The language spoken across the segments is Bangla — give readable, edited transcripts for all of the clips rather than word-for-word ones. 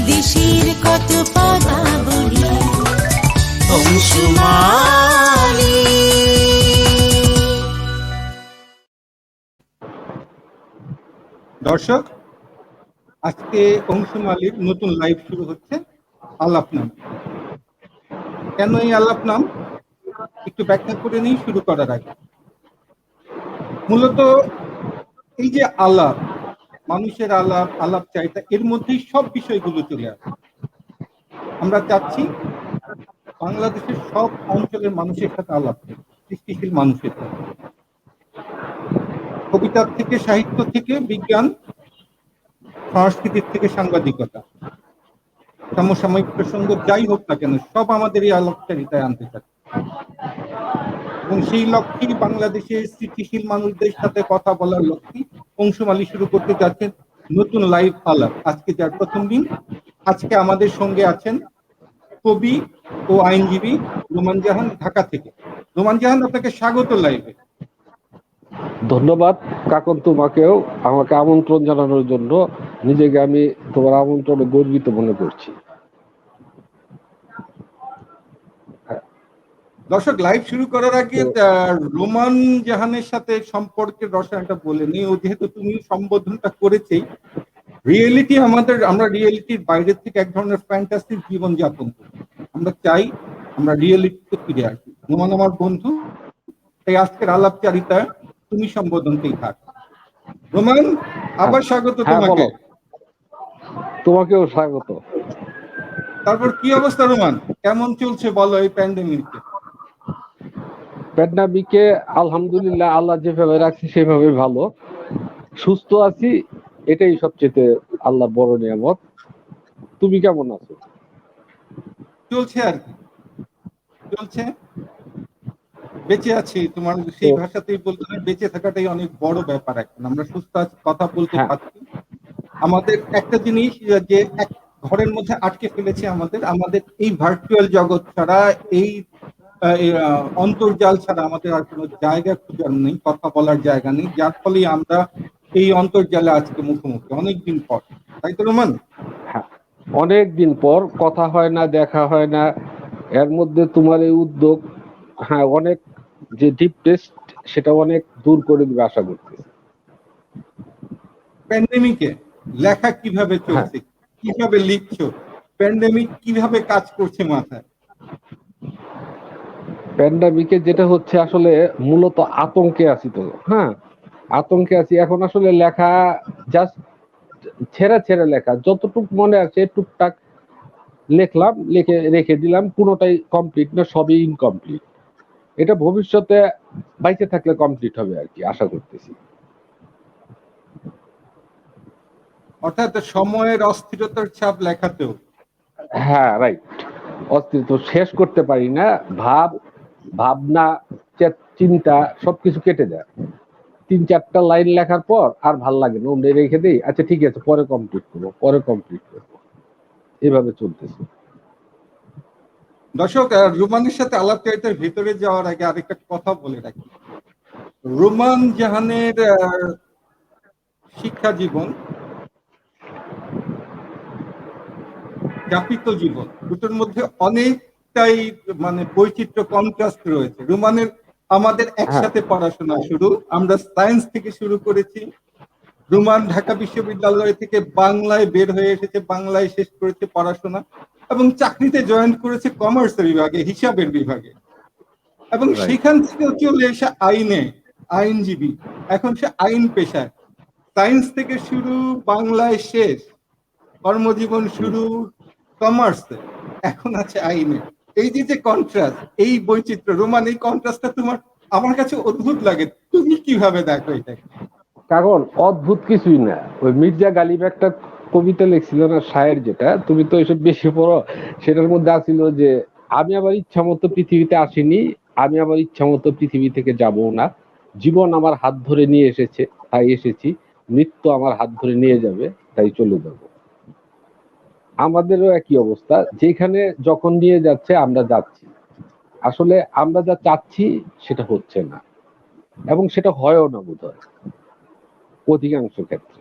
দেশের কত পদাবলী অংশুমালী। দর্শক, আজকে অংশুমালীর নতুন লাইভ শুরু হচ্ছে আলাপ নাম। কেন এই আলাপ নাম একটু ব্যাখ্যা করে নিই শুরু করার আগে। মূলত এই যে আলাপ, মানুষের আলাপ, আলাপ চাইতা, এর মধ্যেই সব বিষয়গুলো চলে আসে। আমরা চাচ্ছি বাংলাদেশের সব অঞ্চলের মানুষের সাথে আলাপ, সৃষ্টিশীল মানুষের সাথে, কবিতা থেকে সাহিত্য থেকে বিজ্ঞান, সংস্কৃতির থেকে সাংবাদিকতা, সমসাময়িক প্রসঙ্গ যাই হোক না কেন সব আমাদের এই আলোকচারিতায় আনতে চাচ্ছি। এবং সেই লক্ষ্যেই বাংলাদেশের সৃষ্টিশীল মানুষদের সাথে কথা বলার লক্ষ্যে অংশুমালী শুরু করতে যাচ্ছেন নতুন লাইভ আলাপ। আজকে যার প্রথম দিন। আজকে আমাদের সঙ্গে আছেন কবি ও আইনজীবী রোমান জাহান, ঢাকা থেকে। রোমান জাহান, আপনাকে স্বাগত লাইভে। ধন্যবাদ কাকন, তোমাকেও আমাকে আমন্ত্রণ জানানোর জন্য। নিজেকে আমি তোমার আমন্ত্রণে গর্বিত মনে করছি। দর্শক, লাইভ শুরু করার আগে রোমান জাহানের সাথে সম্পর্কের রসায়নটা বলে নি। ও যেহেতু তুমি সম্বোধনটা করেছেই, রিয়েলিটি আমরা রিয়েলিটির বাইরে থেকে এক ধরনের ফ্যান্টাসির জীবন যাপন করি। আমরা চাই আমরা রিয়েলিটিতে ফিরে আসি। রোমান আমার বন্ধু, তাই আজকের আলাপচারিতা তুমি সম্বোধনতেই থাক। রোমান, আবার স্বাগত তোমাকে। তোমাকেও স্বাগত। তারপর কি অবস্থা রোমান, কেমন চলছে বলো এই প্যান্ডেমিকে? প্যান্ডেমিকে আলহামদুলিল্লাহ, আল্লাহ যেভাবে রাখছে সেভাবে ভালো, সুস্থ আছি, এটাই সবচেয়ে আল্লাহর বড় নিয়ামত। তুমি কেমন আছো? চলছে আর কি, চলছে, বেঁচে আছি। তোমার সেই ভাষাতেই বলতে হয়, বেঁচে থাকাটাই অনেক বড় ব্যাপার। এখন আমরা সুস্থ আছি, কথা বলতে পারছি। আমাদের একটা জিনিস যে এক ঘরের মধ্যে আটকে ফেলেছে আমাদের এই ভার্চুয়াল জগৎ ছাড়া, এই অন্তর্জাল ছাড়া আমাদের আর কোনো জায়গা খুঁজার নেই, কথা বলার জায়গা নেই, যার ফলে আমরা এই অন্তর্জালে আজকে মুখোমুখি অনেকদিন পর, তাই তো রোমান? অনেক দিন পর কথা হয় না, দেখা হয় না। এর মধ্যে তোমার এই উদ্যোগ, অনেক যে ডিপ টেস্ট, সেটা অনেক দূর করে দিবে আশা করতেছি। প্যান্ডেমিকে লেখা কিভাবে চলছে, কিভাবে লিখছো, প্যান্ডেমিক কিভাবে কাজ করছে মাথায়? প্যান্ডেমিকে যেটা হচ্ছে, আসলে মূলত আতঙ্কে আছি তো। আতঙ্কে আছি এখন। আসলে লেখা জাস্ট ছেড়ে ছেড়ে লেখা, যতটুক মনে আছে টুকটাক লিখলাম, লিখে রেখে দিলাম। কোনোটাই কমপ্লিট না, সবই ইনকমপ্লিট। এটা ভবিষ্যতে বাইচে থাকলে কমপ্লিট হবে আর কি, আশা করতেছি। অর্থাৎ সময়ের অস্থিরতার ছাপ লেখাতেও। রাইট। অস্তিত্ব শেষ করতে পারি না, ভাবনা, চিন্তা সবকিছু কেটে যায়। 3-4টা লাইন লেখার পর আর ভাল লাগে না, ওমনি রেখে দিই। আচ্ছা ঠিক আছে, পরে কমপ্লিট করবো, এভাবে চলতেছে। দর্শক, রোমানের সাথে আলাপচারিতার ভিতরে যাওয়ার আগে আরেকটা কথা বলে রাখি। রোমান জাহানের শিক্ষা জীবন, যাপিত জীবন, দুটোর মধ্যে অনেকটাই বৈচিত্র্য, কন্ট্রাস্ট রয়েছে। রোমানের আমাদের একসাথে পড়াশোনা শুরু, আমরা সায়েন্স থেকে শুরু করেছি। রোমান ঢাকা বিশ্ববিদ্যালয় থেকে বাংলায় বের হয়ে এসেছে, বাংলায় শেষ করেছে পড়াশোনা এবং চাকরিতে জয়েন করেছে কমার্সের বিভাগে, হিসাবের বিভাগে। এবং সেখান থেকে চলে এসে আইনজীবী, এখন সে আইন পেশায়। সায়েন্স থেকে শুরু, বাংলায় শেষ, কর্মজীবন শুরু কমার্সে, এখন আছে আইনে। এই যে কন্ট্রাস্ট, এই বৈচিত্র্য, রোমান, এই কন্ট্রাস্টটা তোমার আমার কাছে অদ্ভুত লাগে। তুমি কিভাবে দেখো এটাকে? কারণ অদ্ভুত কিছুই না। ওই মির্জা গালিব একটা কবিতা লিখছিল না, শায়ের, যেটা তুমি তো এসব বেশি পড়ো, সেটার মধ্যে আছিল যে আমি আমার ইচ্ছা মতো পৃথিবীতে আসিনি, আমি আমার ইচ্ছা মতো পৃথিবী থেকে যাবো না, জীবন আমার হাত ধরে নিয়ে এসেছে তাই এসেছি, মৃত্যু আমার হাত ধরে নিয়ে যাবে তাই চলে যাব। আমাদেরও একই অবস্থা, যেখানে যখন নিয়ে যাচ্ছে আমরা যাচ্ছি। আসলে আমরা যা চাচ্ছি সেটা হচ্ছে না, এবং সেটা হয়ও না বোধহয় অধিকাংশ ক্ষেত্রে।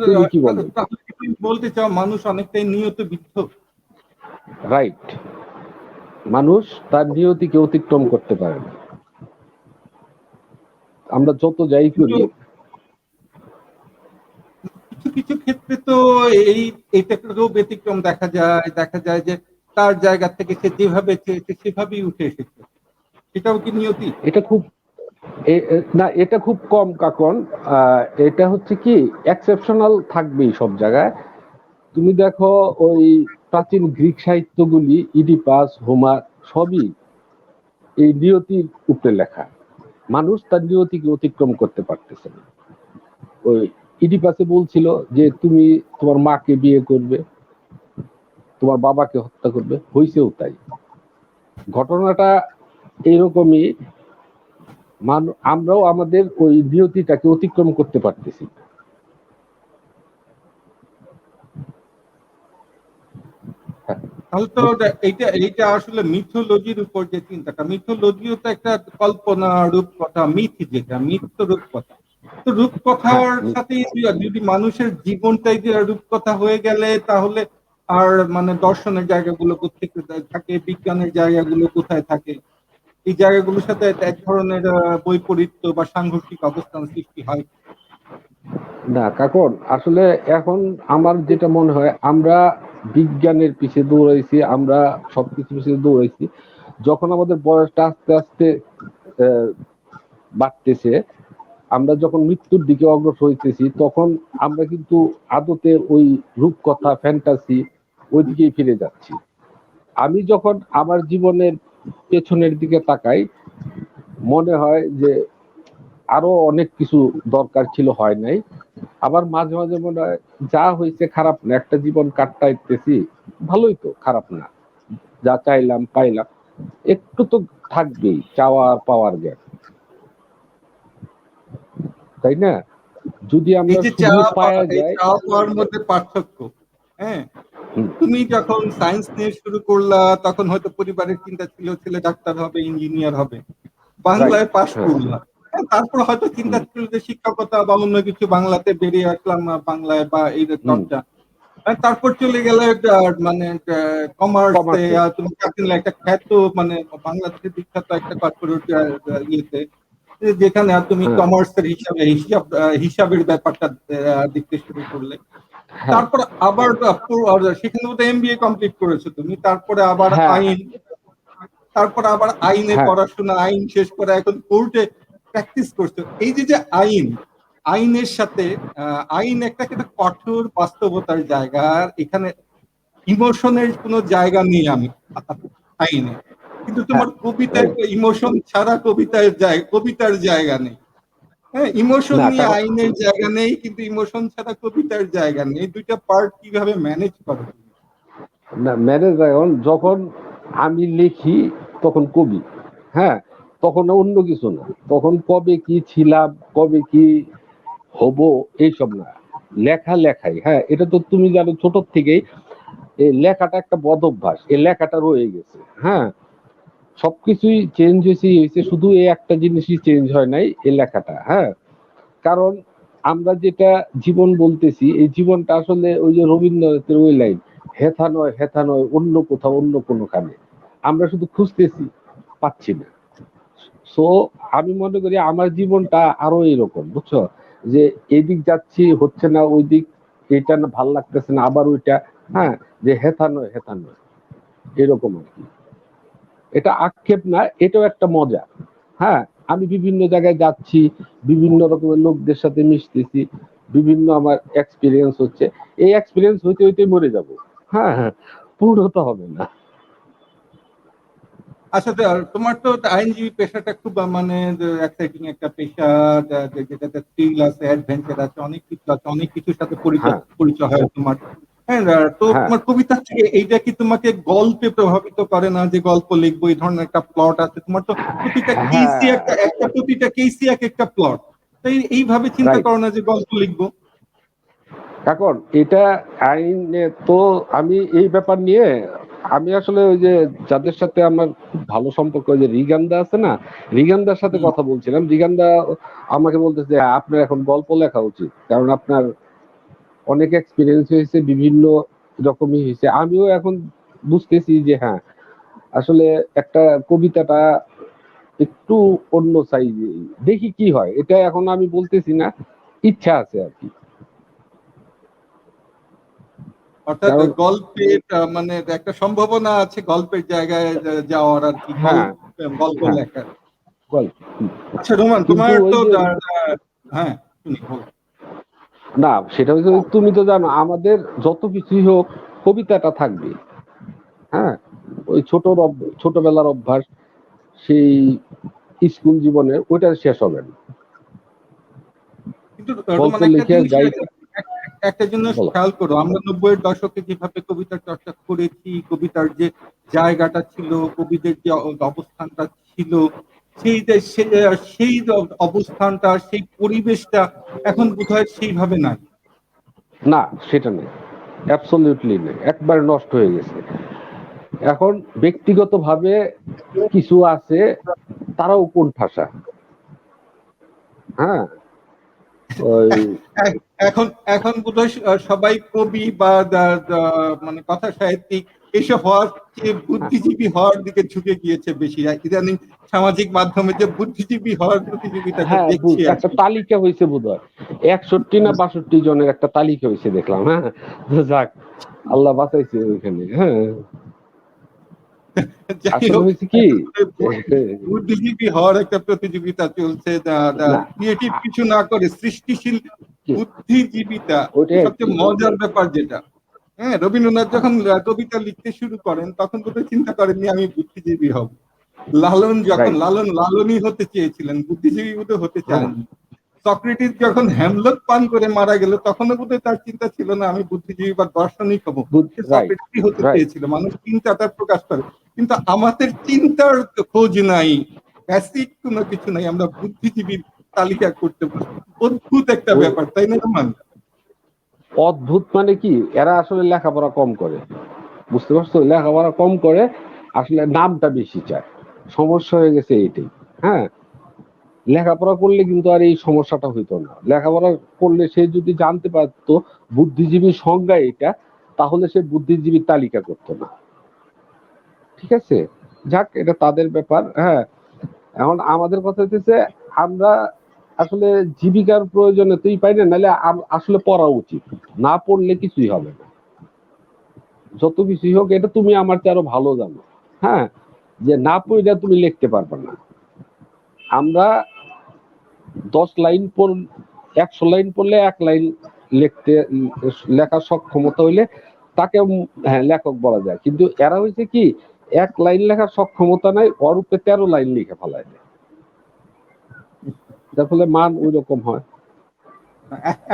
তুমি কি বলো? তুমি বলতে চাও মানুষ অনেকটাই নিয়ত বিদ্ধ? রাইট, মানুষ তার নিয়তিকে অতিক্রম করতে পারে না। আমরা যত যাই করি, কিছু কিছু ক্ষেত্রে তো এই এইটাকেও ব্যতিক্রম দেখা যায় যে তার জায়গা থেকে সে যেভাবে চেয়েছে সেভাবেই উঠে এসেছে। সেটাও কি নিয়তি? এটা খুব না, এটা খুব কম কাকন। এটা হচ্ছে কি এক্সেপশনাল থাকবেই সব জায়গায়। তুমি দেখো ওই প্রাচীন গ্রিক সাহিত্যগুলি, ইডিপাস, হোমার, সবই এই নিয়তির উপরে লেখা। মানুষ তার নিয়তিকে অতিক্রম করতে পারতেছে না। ওই ইডিপাসে বলছিল যে তুমি তোমার মাকে বিয়ে করবে, তোমার বাবাকে হত্যা করবে, হয়েছেও তাই। ঘটনাটা এইরকমই, আমরাও আমাদের ওই নিয়তিটাকে অতিক্রম করতে পারতেছি। তাহলে তো এইটা এইটা আসলে মিথোলজির উপর যে চিন্তাটা, মিথোলজিও তো একটা কল্পনা রূপকথা, যেটা মিথ তো রূপকথা। তো রূপকথার সাথে যদি মানুষের জীবনটাই যে রূপকথা হয়ে গেলে তাহলে আর মানে দর্শনের জায়গাগুলো কোথায় থাকে, বিজ্ঞানের জায়গাগুলো কোথায় থাকে? এই জায়গাগুলোর সাথে এক ধরনের বৈপরীত্য বা সাংঘর্ষিক অবস্থান সৃষ্টি হয়। না কাকন, আসলে এখন আমার যেটা মনে হয়, আমরা বিজ্ঞানের পিছে দৌড়াইছি, আমরা সবকিছু পিছিয়ে দৌড়াইছি। যখন আমাদের বয়সটা আস্তে আস্তে বাড়তেছে, আমরা যখন মৃত্যুর দিকে অগ্রসর হইতেছি, তখন আমরা কিন্তু আদতে ওই রূপকথা, ফ্যান্টাসি ওই দিকেই ফিরে যাচ্ছি। আমি যখন আমার জীবনের পেছনের দিকে তাকাই, মনে হয় যে আরো অনেক কিছু দরকার ছিল, হয় নাই। আবার মাঝে মাঝে মনে হয় যা হয়েছে খারাপ না, একটা জীবন কাটাইতেছি, ভালোই তো, খারাপ না। যা চাইলাম পাইলাম, একটু তো থাকবেই চাওয়া আর পাওয়ার গ্যাপ, তাই না? যদি এই আমরা যে শুধু পাওয়া এই যায়। চাওয়া পাওয়ার মধ্যে পার্থক্য, হ্যাঁ, তুমি যখন সায়েন্স নিয়ে শুরু করলা তখন হয়তো পরিবারের চিন্তা ছিল ছেলে ডাক্তার হবে, ইঞ্জিনিয়ার হবে, রাইট, বাংলায় পাশ হ্যাঁ, করলাম। তারপর হয়তো চিন্তা ছিল যে শিক্ষকতা বা অন্য কিছু, বাংলাতে বেরিয়ে আসলাম বাংলায় বা এই যে চর্চা। তারপর চলে গেলে মানে কমার্সে, কমার্সে, তুমি চাকরি একটা খ্যাত মানে বাংলাদেশের বিখ্যাত একটা কর্পোরেট ইয়েতে, যেখানে তুমি হ্যাঁ, কমার্সের হিসাবের ব্যাপারটা দেখতে শুরু করলে। হ্যাঁ, তারপর আবার সেখানে বোধহয় এমবিএ কমপ্লিট করেছো তুমি, তারপরে আবার হ্যাঁ, আইন, তারপর আবার আইনে হ্যাঁ, পড়াশোনা, আইন শেষ করে এখন কোর্টে প্র্যাকটিস করছো। এই যে যে আইনের সাথে আইন একটা কঠোর বাস্তবতার জায়গা, আর এখানে ইমোশনের কোনো জায়গা নেই আমি আইনে। কিন্তু হ্যাঁ, তোমার কবিতায় রাইট। ইমোশন ছাড়া কবিতার জায়গা নেই। হ্যাঁ, ইমোশন না নিয়ে কারণ, আইনের জায়গা নেই, কিন্তু ইমোশন ছাড়া কবিতার জায়গা নেই। এই দুইটা পার্ট কিভাবে ম্যানেজ করো তুমি? না ম্যানেজ, এখন যখন আমি লিখি তখন কবি, হ্যাঁ, তখন অন্য কিছু না। তখন কবে কি ছিলাম, কবে কি হব, এইসব না। লেখা লেখাই, হ্যাঁ, এটা তো তুমি জানো ছোট থেকেই। এই লেখাটা একটা বদ অভ্যাস, এই লেখাটা রয়ে গেছে। হ্যাঁ, সবকিছুই চেঞ্জ হয়েছে, শুধু এই একটা জিনিসই চেঞ্জ হয় নাই, এই লেখাটা। হ্যাঁ, কারণ আমরা যেটা জীবন বলতেছি, এই জীবনটা আসলে ওই যে রবীন্দ্রনাথের ওই লাইন, হেথা নয় অন্য কোথাও, অন্য কোনোখানে। আমরা শুধু খুঁজতেছি, পাচ্ছি না। সো আমি মনে করি আমার জীবনটা আরো এরকম, বুঝছো, যে এদিক যাচ্ছি, হচ্ছে না, ওই দিক, এটা না ভাল লাগতেছে না, আবার ওইটা। হ্যাঁ, যে হেথা নয় এরকম আর কি। এটা আক্ষেপ না, এটাও একটা মজা। হ্যাঁ, আমি বিভিন্ন জায়গায় যাচ্ছি, বিভিন্ন রকমের লোকদের সাথে মিশতেছি, বিভিন্ন আমার এক্সপিরিয়েন্স হচ্ছে। এই এক্সপিরিয়েন্স হইতে হইতে মরে যাব। হ্যাঁ, হ্যাঁ, পূর্ণতা হবে না। আচ্ছা, তোমার তো আইনজীবী পেশাটা খুব মানে এক্সাইটিং একটা পেশা, যেটাতে থ্রিল আছে, অ্যাডভেঞ্চার আছে, অনেক কিছু আছে, অনেক কিছুর সাথে হ্যাঁ, পরিচয় হয় তোমার। হ্যাঁ, তো হ্যাঁ, তোমার কবিতা থেকে এইটা কি তোমাকে গল্পে প্রভাবিত করে না, যে গল্প লিখবো, এই ধরনের একটা প্লট আছে তোমার তো? প্রতিটা কেসই হ্যাঁ, প্রতিটা কেসই এক একটা প্লট। তাই এইভাবে চিন্তা রাইট। করো না যে গল্প লিখবো? এখন এটা আইনে তো, আমি এই ব্যাপার নিয়ে, আমি আসলে ওই যে যাদের সাথে আমার খুব ভালো সম্পর্ক, ওই যে রিগান্দা আছে না, রিগান্দার সাথে হুম। কথা বলছিলাম। রিগান্দা আমাকে বলতেছে যে আপনার এখন গল্প লেখা উচিত, কারণ আপনার অনেক এক্সপিরিয়েন্স হয়েছে, বিভিন্ন রকমই হয়েছে। আমিও এখন বুঝতেছি যে হ্যাঁ, আসলে একটা কবিতাটা একটু অন্য সাইজে দেখি কি হয়, এটা এখন আমি বলতেছি না, ইচ্ছা আছে আর কি। অর্থাৎ কারণ গল্পের মানে একটা সম্ভাবনা আছে গল্পের জায়গায় যাওয়ার আর কি, হ্যাঁ, গল্প হ্যাঁ, লেখার। গল্প। আচ্ছা রোমান, কিন্তু তোমার ওই তো যে হ্যাঁ শুনি বল। না, সেটা হচ্ছে তুমি তো জানো আমাদের যত কিছুই হোক কবিতাটা থাকবে। হ্যাঁ, ওই ছোটবেলার অভ্যাস, সেই স্কুল জীবনের ওইটা শেষ হবে না। কিন্তু গল্প রোমান একটা লিখে জিনিস গাই। একটা জিনিস বলো। খেয়াল করো, আমরা 90-এর দশকে যেভাবে কবিতার চর্চা করেছি, কবিতার যে জায়গাটা ছিল, কবিদের যে অবস্থানটা ছিল, সেই অবস্থানটা, সেই পরিবেশটা এখন বোধহয় সেইভাবে নাই। না, সেটা নেই, অ্যাবসলিউটলি নেই, একবার নষ্ট হয়ে গেছে। এখন ব্যক্তিগতভাবে কিছু আছে, তারাও কোণঠাসা। হ্যাঁ, ওই এখন এখন বোধহয় সবাই কবি বা মানে কথা সাহিত্যিক এসব হওয়ার চেয়ে বুদ্ধিজীবী হওয়ার দিকে ঝুঁকে গিয়েছে বেশি। ইদানিং সামাজিক মাধ্যমে যে বুদ্ধিজীবী হওয়ার প্রতিযোগিতাটা হ্যাঁ, দেখছি আর একটা কি। তালিকা হয়েছে বোধহয় 61 না 62 জনের একটা তালিকা হয়েছে দেখলাম। হ্যাঁ, তো যাক, আল্লাহ বাঁচাইছে ওইখানে। হ্যাঁ, যাই আসলে হোক, হয়েছে কি, এখন বুদ্ধিজীবী হওয়ার একটা প্রতিযোগিতা চলছে, না ক্রিয়েটিভ কিছু না করে সৃষ্টিশীল বুদ্ধিজীবিতা। ওইটাই আর কি। সবচেয়ে মজার ব্যাপার যেটা, হ্যাঁ, রবীন্দ্রনাথ যখন কবিতা লিখতে শুরু করেন তখন বোধহয় চিন্তা করেননি আমি বুদ্ধিজীবী হব। লালন যখন রাইট। লালনই হতে চেয়েছিলেন, বুদ্ধিজীবী বোধহয় হতে হ্যাঁ, চাননি। সক্রেটিস যখন হ্যামলেট পান করে মারা গেল তখনও বোধহয় তার চিন্তা ছিল না আমি বুদ্ধিজীবী বা দার্শনিক হব। গুড, সে রাইট, সক্রেটিসই হতে রাইট। চেয়েছিল। মানুষ চিন্তাটা প্রকাশ করে, কিন্তু আমাদের চিন্তার খোঁজ নাই, বেসিক কোনো কিছু নাই, আমরা বুদ্ধিজীবীর তালিকা করতে বসি। অদ্ভুত একটা ওই ব্যাপার, তাই না রোমান? অদ্ভুত মানে কি, এরা আসলে লেখাপড়া কম করে, বুঝতে পারছো, লেখাপড়া কম করে, আসলে নামটা বেশি চায়। সমস্যা হয়ে গেছে এইটাই। হ্যাঁ, লেখাপড়া করলে কিন্তু আর এই সমস্যাটা হইতো না। লেখাপড়া করলে সে যদি জানতে পারতো বুদ্ধিজীবীর সংজ্ঞা এটা, তাহলে সে বুদ্ধিজীবীর তালিকা করতো না। ঠিক আছে, যাক, এটা তাদের ব্যাপার। হ্যাঁ, এখন আমাদের কথা হচ্ছে আমরা আসলে জীবিকার প্রয়োজনে তুই পাই না, নাহলে আসলে পড়া উচিত। না পড়লে কিছুই হবে না, যত কিছুই হোক। এটা তুমি আমার চেয়ে আরো ভালো জানো। হ্যাঁ, যে না পড়লে তুমি লিখতে পারবে না। আমরা 10 লাইন 100 লাইন পড়লে 1 লাইন লিখতে, লেখার সক্ষমতা হইলে তাকে হ্যাঁ লেখক বলা যায়। কিন্তু এরা হয়েছে কি, 1 লাইন লেখার সক্ষমতা নাই, ওর উপরে 13 লাইন লিখে ফেলায় দেয়, যার ফলে মান ওই রকম হয়।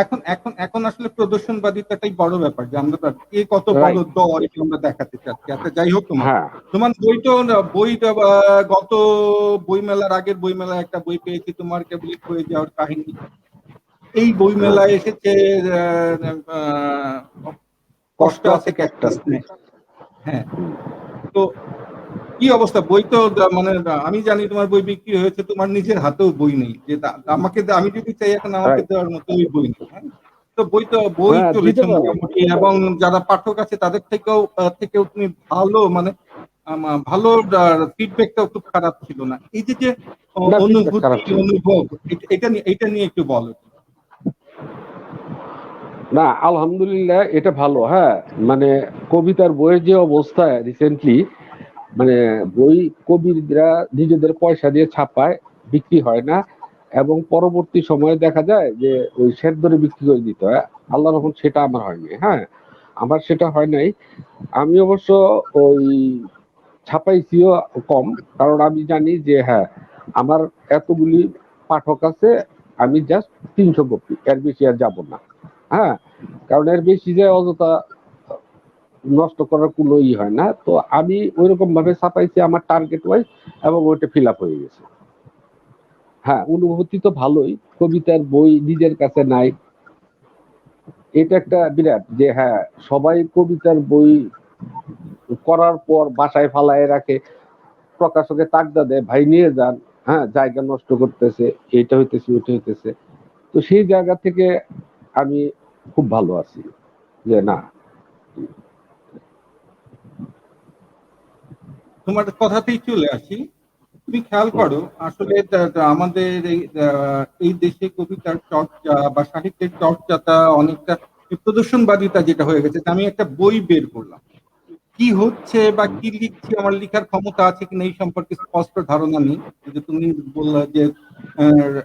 এখন এখন এখন আসলে প্রদর্শনবাদিতাটাই বড় ব্যাপার, যে আমরা কে কত বড় রাইট। দল এটা আমরা দেখাতে চাচ্ছি। আচ্ছা যাই হোক, তোমার হ্যাঁ, তোমার বইটা গত বইমেলার আগের বইমেলায় একটা বই পেয়েছি, তোমার কেবলি হয়ে যাওয়ার কাহিনী। এই হ্যাঁ, বইমেলায় এসেছে কষ্ট কষ্ট আছে আছে ক্যাকটাস ক্যাকটাস নেই। নেই। হ্যাঁ, তো কি অবস্থা? বই তো মানে আমি জানি তোমার বই বিক্রি হয়েছে, তোমার নিজের হাতেও বই নেই, যে আমাকে আমি যদি চাই এখন আমাকে রাইট। দেওয়ার মতো ওই বই নেই। হ্যাঁ, তো বই হ্যাঁ, দিতে চলেছে পারো। মোটামুটি, এবং যারা পাঠক আছে তাদের থেকেও তুমি ভালো মানে ভালো ফিডব্যাকটাও খুব খারাপ ছিল না। এই যে যে না, ফিডব্যাক অনুভূতি খারাপ ছিল। অনুভব, এটা নিয়ে একটু বলো। না, আলহামদুলিল্লাহ, এটা ভালো। হ্যাঁ, মানে কবিতার বইয়ের যে অবস্থা রিসেন্টলি, মানে বই কবিরা নিজেদের পয়সা দিয়ে ছাপায়, বিক্রি হয় না, এবং পরবর্তী সময়ে দেখা যায় যে ওই শেষ ধরে বিক্রি করে দিতে হয়। আল্লাহ রহমান সেটা আমার হয়নি। হ্যাঁ, আমার সেটা হয় নাই। আমি অবশ্য ওই ছাপাইছিও কম, কারণ আমি জানি যে হ্যাঁ, আমার এতগুলি পাঠক আছে, আমি জাস্ট 300 কপি, এর বেশি আর যাব না। হ্যাঁ, কারণ এর বেশি যে অযথা নষ্ট করার কোনো হয় না। তো আমি ওইরকম ভাবে ছাপাইছি আমার টার্গেট ওয়াইজ, এবং ওইটা ফিল আপ হয়ে গেছে। হ্যাঁ, অনুভূতি তো ভালোই, কবিতার বই নিজের কাছে নাই, এটা একটা বিরাট যে হ্যাঁ, সবাই কবিতার বই করার পর বাসায় ফালায় রাখে, প্রকাশকে তাগদা দেয়, ভাই নিয়ে যান, হ্যাঁ, জায়গা নষ্ট করতেছে, এইটা হইতেছে ওইটা হইতেছে। তো সেই জায়গা থেকে আমি খুব ভালো আছি, যে না তোমার কথাতেই চলে আসি। তুমি খেয়াল করো আসলে আমাদের এই দেশে কবিতার চর্চা বা সাহিত্যের চর্চাটা অনেকটা এই প্রদর্শনবাদিতা যেটা হয়ে গেছে। আমি একটা বই বের করলাম, কি হচ্ছে বা কি লিখছি, আমার লেখার ক্ষমতা আছে কিনা এই সম্পর্কে স্পষ্ট ধারণা নেই। যে তুমি বললা যে আহ,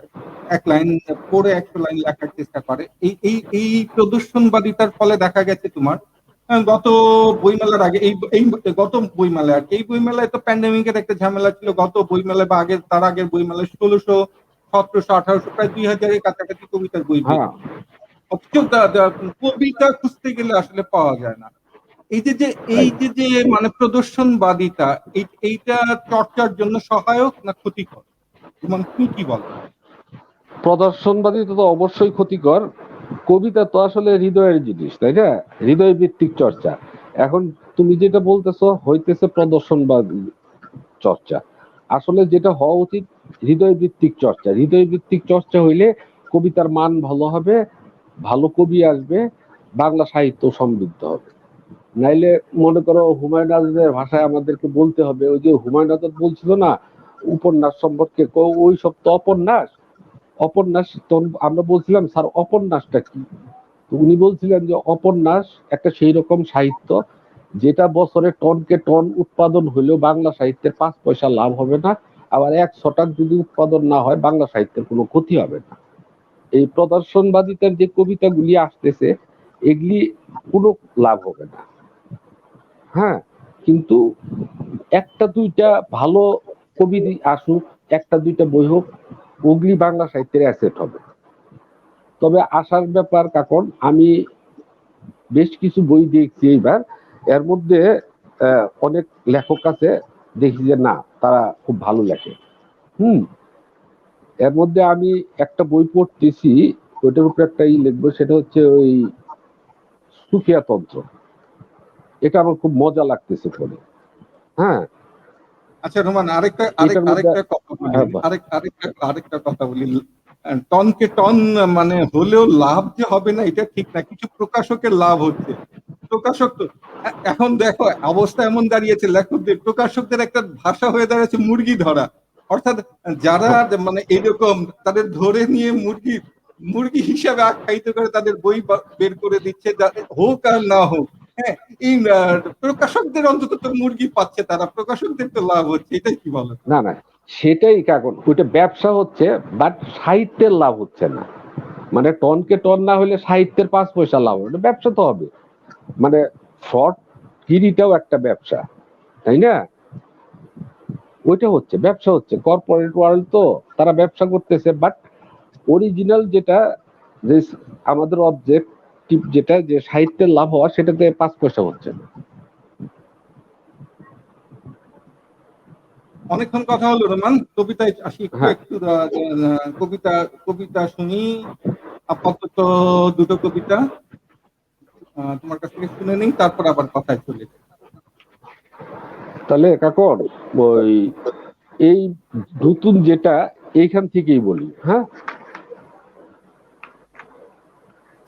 এক লাইন পড়ে 100 লাইন লেখার চেষ্টা করে, এই প্রদর্শনবাদিতার ফলে দেখা গেছে তোমার গত বইমেলার আগে এই গত বইমেলা আর কি, এই বইমেলায় তো প্যান্ডেমিকের একটা ঝামেলা ছিল। গত বইমেলায় বা আগের তার আগের বইমেলায় 1600, 1700, 1800 প্রায় 2000-এর কাছাকাছি কবিতার বই হ্যাঁ, বেরিয়েছে। অথচ কবিতা খুঁজতে গেলে আসলে পাওয়া যায় না। এই যে যে এই তাই যে যে মানে প্রদর্শনবাদিতা, এইটা চর্চার জন্য সহায়ক না ক্ষতিকর? তোমার তুমি কি বলো? প্রদর্শনবাদী তো অবশ্যই ক্ষতিকর। কবিতা তো আসলে হৃদয়ের জিনিস, তাই না? হৃদয় ভিত্তিক চর্চা। এখন তুমি যেটা বলতেছো হইতেছে প্রদর্শনবাদী চর্চা। আসলে যেটা হওয়া উচিত হৃদয় ভিত্তিক চর্চা। হৃদয় ভিত্তিক চর্চা হইলে কবিতার মান ভালো হবে, ভালো কবি আসবে, বাংলা সাহিত্য সমৃদ্ধ হবে। নাইলে মনে করো হুমায়ুন আজাদের ভাষায় আমাদেরকে বলতে হবে, ওই যে হুমায়ুন আজাদ বলছিল না উপন্যাস সম্পর্কে, ওই সব তো অপন্যাস। অপন্যাস তো আমরা বলছিলাম স্যার অপন্যাসটা কি? তো উনি বলছিলেন যে অপন্যাস একটা সেই রকম সাহিত্য যেটা বছরে টনকে টন উৎপাদন হলেও বাংলা সাহিত্যের 5 পয়সা লাভ হবে না, আবার 1 ছটাক যদি উৎপাদন না হয় বাংলা সাহিত্যের কোনো ক্ষতি হবে না। এই প্রদর্শনবাদিতার যে কবিতাগুলি আসতেছে এগুলি কোনো লাভ হবে না। হ্যাঁ, কিন্তু একটা দুইটা ভালো কবি আসুক, একটা দুইটা বই হোক, ওগুলি বাংলা সাহিত্যের অ্যাসেট হবে। তবে আশার ব্যাপার কাকন, আমি বেশ কিছু বই দেখছি এইবার, এর মধ্যে অনেক লেখক আছে দেখি যে না তারা খুব ভালো লেখে। হুম, এর মধ্যে আমি একটা বই পড়তেছি, ওইটার উপরে একটা লিখবো, সেটা হচ্ছে ওই সুফিয়া তন্ত্র। এটা আমার খুব মজা লাগতেছে পড়ে। হ্যাঁ, আচ্ছা রোমান, এটার মধ্যে আরেকটা কথা বলি, হ্যাঁ, আরেকটা কথা বলি। টনকে টন মানে হলেও লাভ যে হবে না এটা ঠিক না। কিছু প্রকাশকের লাভ হচ্ছে। প্রকাশক তো এখন দেখো অবস্থা এমন দাঁড়িয়েছে, লেখকদের প্রকাশকদের একটা ভাষা হয়ে দাঁড়িয়েছে মুরগি ধরা। অর্থাৎ যারা হ্যাঁ, মানে এইরকম তাদের ধরে নিয়ে মুরগি মুরগি হিসাবে আখ্যায়িত করে তাদের বই বের করে দিচ্ছে, হোক আর না হোক। হ্যাঁ, এই প্রকাশকদের অন্তত তো মুরগি পাচ্ছে, তারা প্রকাশকদের তো লাভ হচ্ছে, এটাই কি বলো? না না, সেটাই কাকন, ওইটা ব্যবসা হচ্ছে, বাট সাহিত্যের লাভ হচ্ছে না। মানে টনকে টন না হলে সাহিত্যের 5 পয়সা লাভ হবে, ব্যবসা তো হবে। মানে শর্ট গিরিটাও একটা ব্যবসা, তাই না? ওইটা হচ্ছে ব্যবসা, হচ্ছে কর্পোরেট ওয়ার্ল্ড, তো তারা ব্যবসা করতেছে। বাট অরিজিনাল যেটা, যে আমাদের অবজেক্টিভ যেটা, যে সাহিত্যের লাভ হওয়া, সেটাতে 5 পয়সা হচ্ছে না। অনেকক্ষণ কথা হলো রোমান, কবিতায় আসি একটু হ্যাঁ, একটু কবিতা কবিতা শুনি আপাতত। দুটো কবিতা তোমার কাছ থেকে শুনে নিই, তারপর আবার কথায় চলে যাই। তাহলে কাকন ওই এই নতুন যেটা, এইখান থেকেই বলি। হ্যাঁ,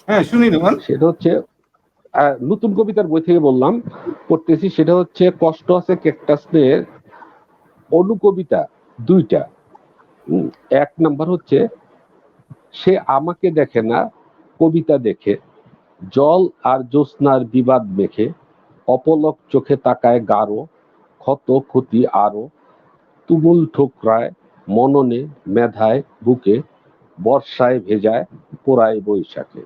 হ্যাঁ শুনি রোমান। সেটা হচ্ছে নতুন কবিতার বই থেকে বললাম, পড়তেছি। সেটা হচ্ছে কষ্ট আছে ক্যাকটাসের অনুকবিতা 2টা। এক নাম্বার হচ্ছে সে আমাকে দেখে না, কবিতা দেখে, জল আর জ্যোৎস্নার বিবাদ মেখে, অপলক চোখে তাকায় গাঢ়, ক্ষত ক্ষতি আরো, তুমুল ঠোকরায় মননে মেধায় বুকে, বর্ষায় ভেজায় পোড়ায় বৈশাখে।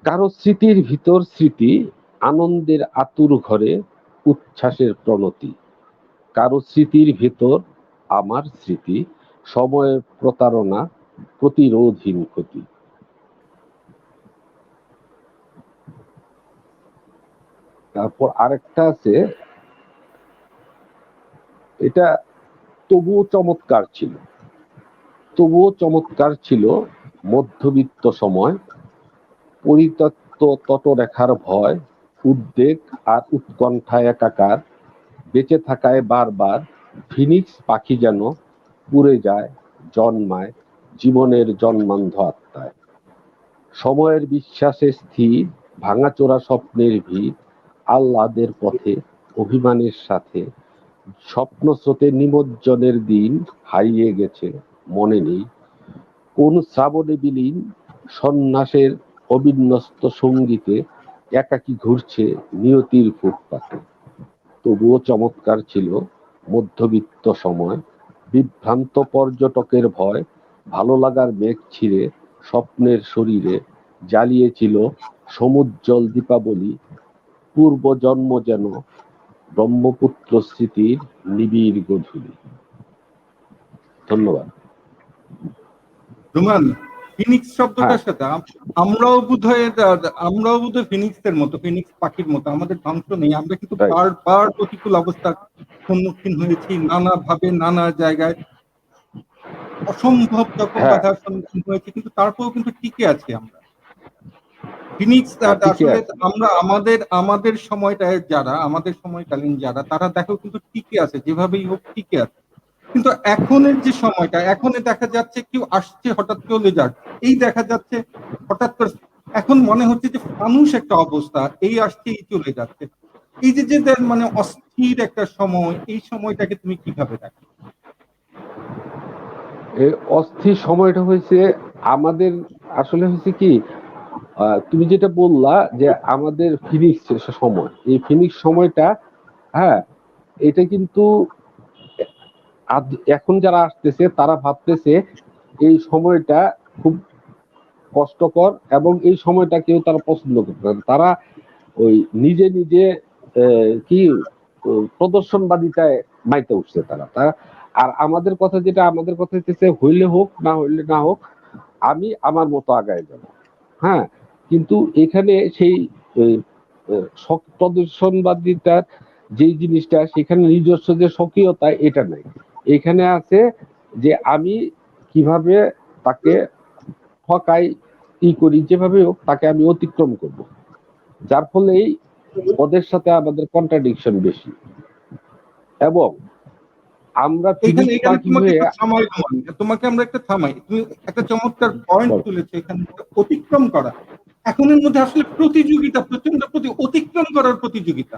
কারো স্মৃতির ভিতর স্মৃতি, আনন্দের আতুর ঘরে উচ্ছ্বাসের প্রণতি। কারো স্মৃতির ভিতর আমার স্মৃতি, সময়ের প্রতারণা, প্রতিরোধহীন ক্ষতি। তারপর আরেকটা আছে, এটা তবুও চমৎকার ছিল। তবুও চমৎকার ছিল মধ্যবিত্ত সময়, পরিত্যক্ত তটরেখার ভয়, উদ্বেগ আর উৎকণ্ঠায় একাকার, বেঁচে থাকায় বারবার ফিনিক্স পাখি যেন উড়ে যায়, জন্মায় জীবনের জন্মান্ধ আত্মায়। সময়ের বিশ্বাসে স্থির, ভাঙাচোরা স্বপ্নের ভিত, আহ্লাদের পথে অভিমানের সাথে স্বপ্ন স্রোতে নিমজ্জনের দিন হারিয়ে গেছে, মনে নেই কোন শ্রাবণে বিলীন সন্ন্যাসের অবিন্যস্ত সঙ্গীতে একাকী ঘুরছে নিয়তির ফুটপাতে। তবুও চমৎকার ছিল মধ্যবিত্ত সময়, বিভ্রান্ত পর্যটকের ভয়, ভালো লাগার মেঘ ছিঁড়ে স্বপ্নের শরীরে জ্বালিয়েছিল সমুজ্জ্বল দীপাবলি, পূর্বজন্ম যেন ব্রহ্মপুত্র স্মৃতির নিবিড় গধূলি। ধন্যবাদ। রোমান, ফিনিক্স শব্দটার হ্যাঁ। সাথে আমরাও বোধহয় ফিনিক্সের মতো, ফিনিক্স পাখির মতো, আমাদের ধ্বংস নেই। আমরা কিন্তু Right. বারবার প্রতিকূল অবস্থার সম্মুখীন হয়েছি, নানা ভাবে নানা জায়গায় অসম্ভব রকম হ্যাঁ। বাধার সম্মুখীন হয়েছি, কিন্তু তারপরেও কিন্তু টিকে আছি আমরা। ফিনিক্স টিকে আসলে আছে। আমরা আমাদের সময়টায় যারা, আমাদের সময়কালীন যারা, তারা দেখো কিন্তু টিকে আছে, যেভাবেই হোক টিকে আছে। কিন্তু এখনের যে সময়টা, এখনে দেখা যাচ্ছে কেউ আসছে হঠাৎ চলে যাচ্ছে, এই দেখা যাচ্ছে হঠাৎ করে, এখন মনে হচ্ছে যে ফানুষ একটা অবস্থা, এই আসছে এই চলে যাচ্ছে। এই যে মানে অস্থির একটা সময়, এই সময়টাকে তুমি কিভাবে দেখো? এই অস্থির সময়টা হয়েছে আমাদের, আসলে হয়েছে কি, তুমি যেটা বললা যে আমাদের ফিনিক্স সময়, এই ফিনিক্স সময়টা, হ্যাঁ, এটা কিন্তু এখন যারা আসতেছে তারা ভাবতেছে এই সময়টা খুব কষ্টকর, এবং এই সময়টা কেউ তারা পছন্দ করতে পারে। তারা ওই নিজে নিজে কি প্রদর্শনবাদিতায় মাইতে উঠছে তারা। আর আমাদের কথা যেটা, আমাদের কথা হচ্ছে হইলে হোক, না হইলে না হোক, আমি আমার মতো আগায় যাব। হ্যাঁ, কিন্তু এখানে সেই প্রদর্শনবাদিতার যে জিনিসটা, সেখানে নিজস্ব যে স্বকীয়তা, এটা নাই। এখানে আছে যে আমি কিভাবে তাকে ঠকাই, করি, যেভাবে হোক তাকে আমি অতিক্রম করব, যার ফলেই ওদের সাথে আমাদের কন্ট্রাডিকশন বেশি। এবং আমরা এখানে ফিনিক্স এখানে পাখি তোমাকে হয়ে, একটু থামাই, তোমাকে আমরা একটা থামাই, তুমি একটা চমৎকার পয়েন্ট তুলেছো এখানে, অতিক্রম করা। এখনের মধ্যে আসলে প্রতিযোগিতা, প্রচন্ড অতিক্রম করার প্রতিযোগিতা।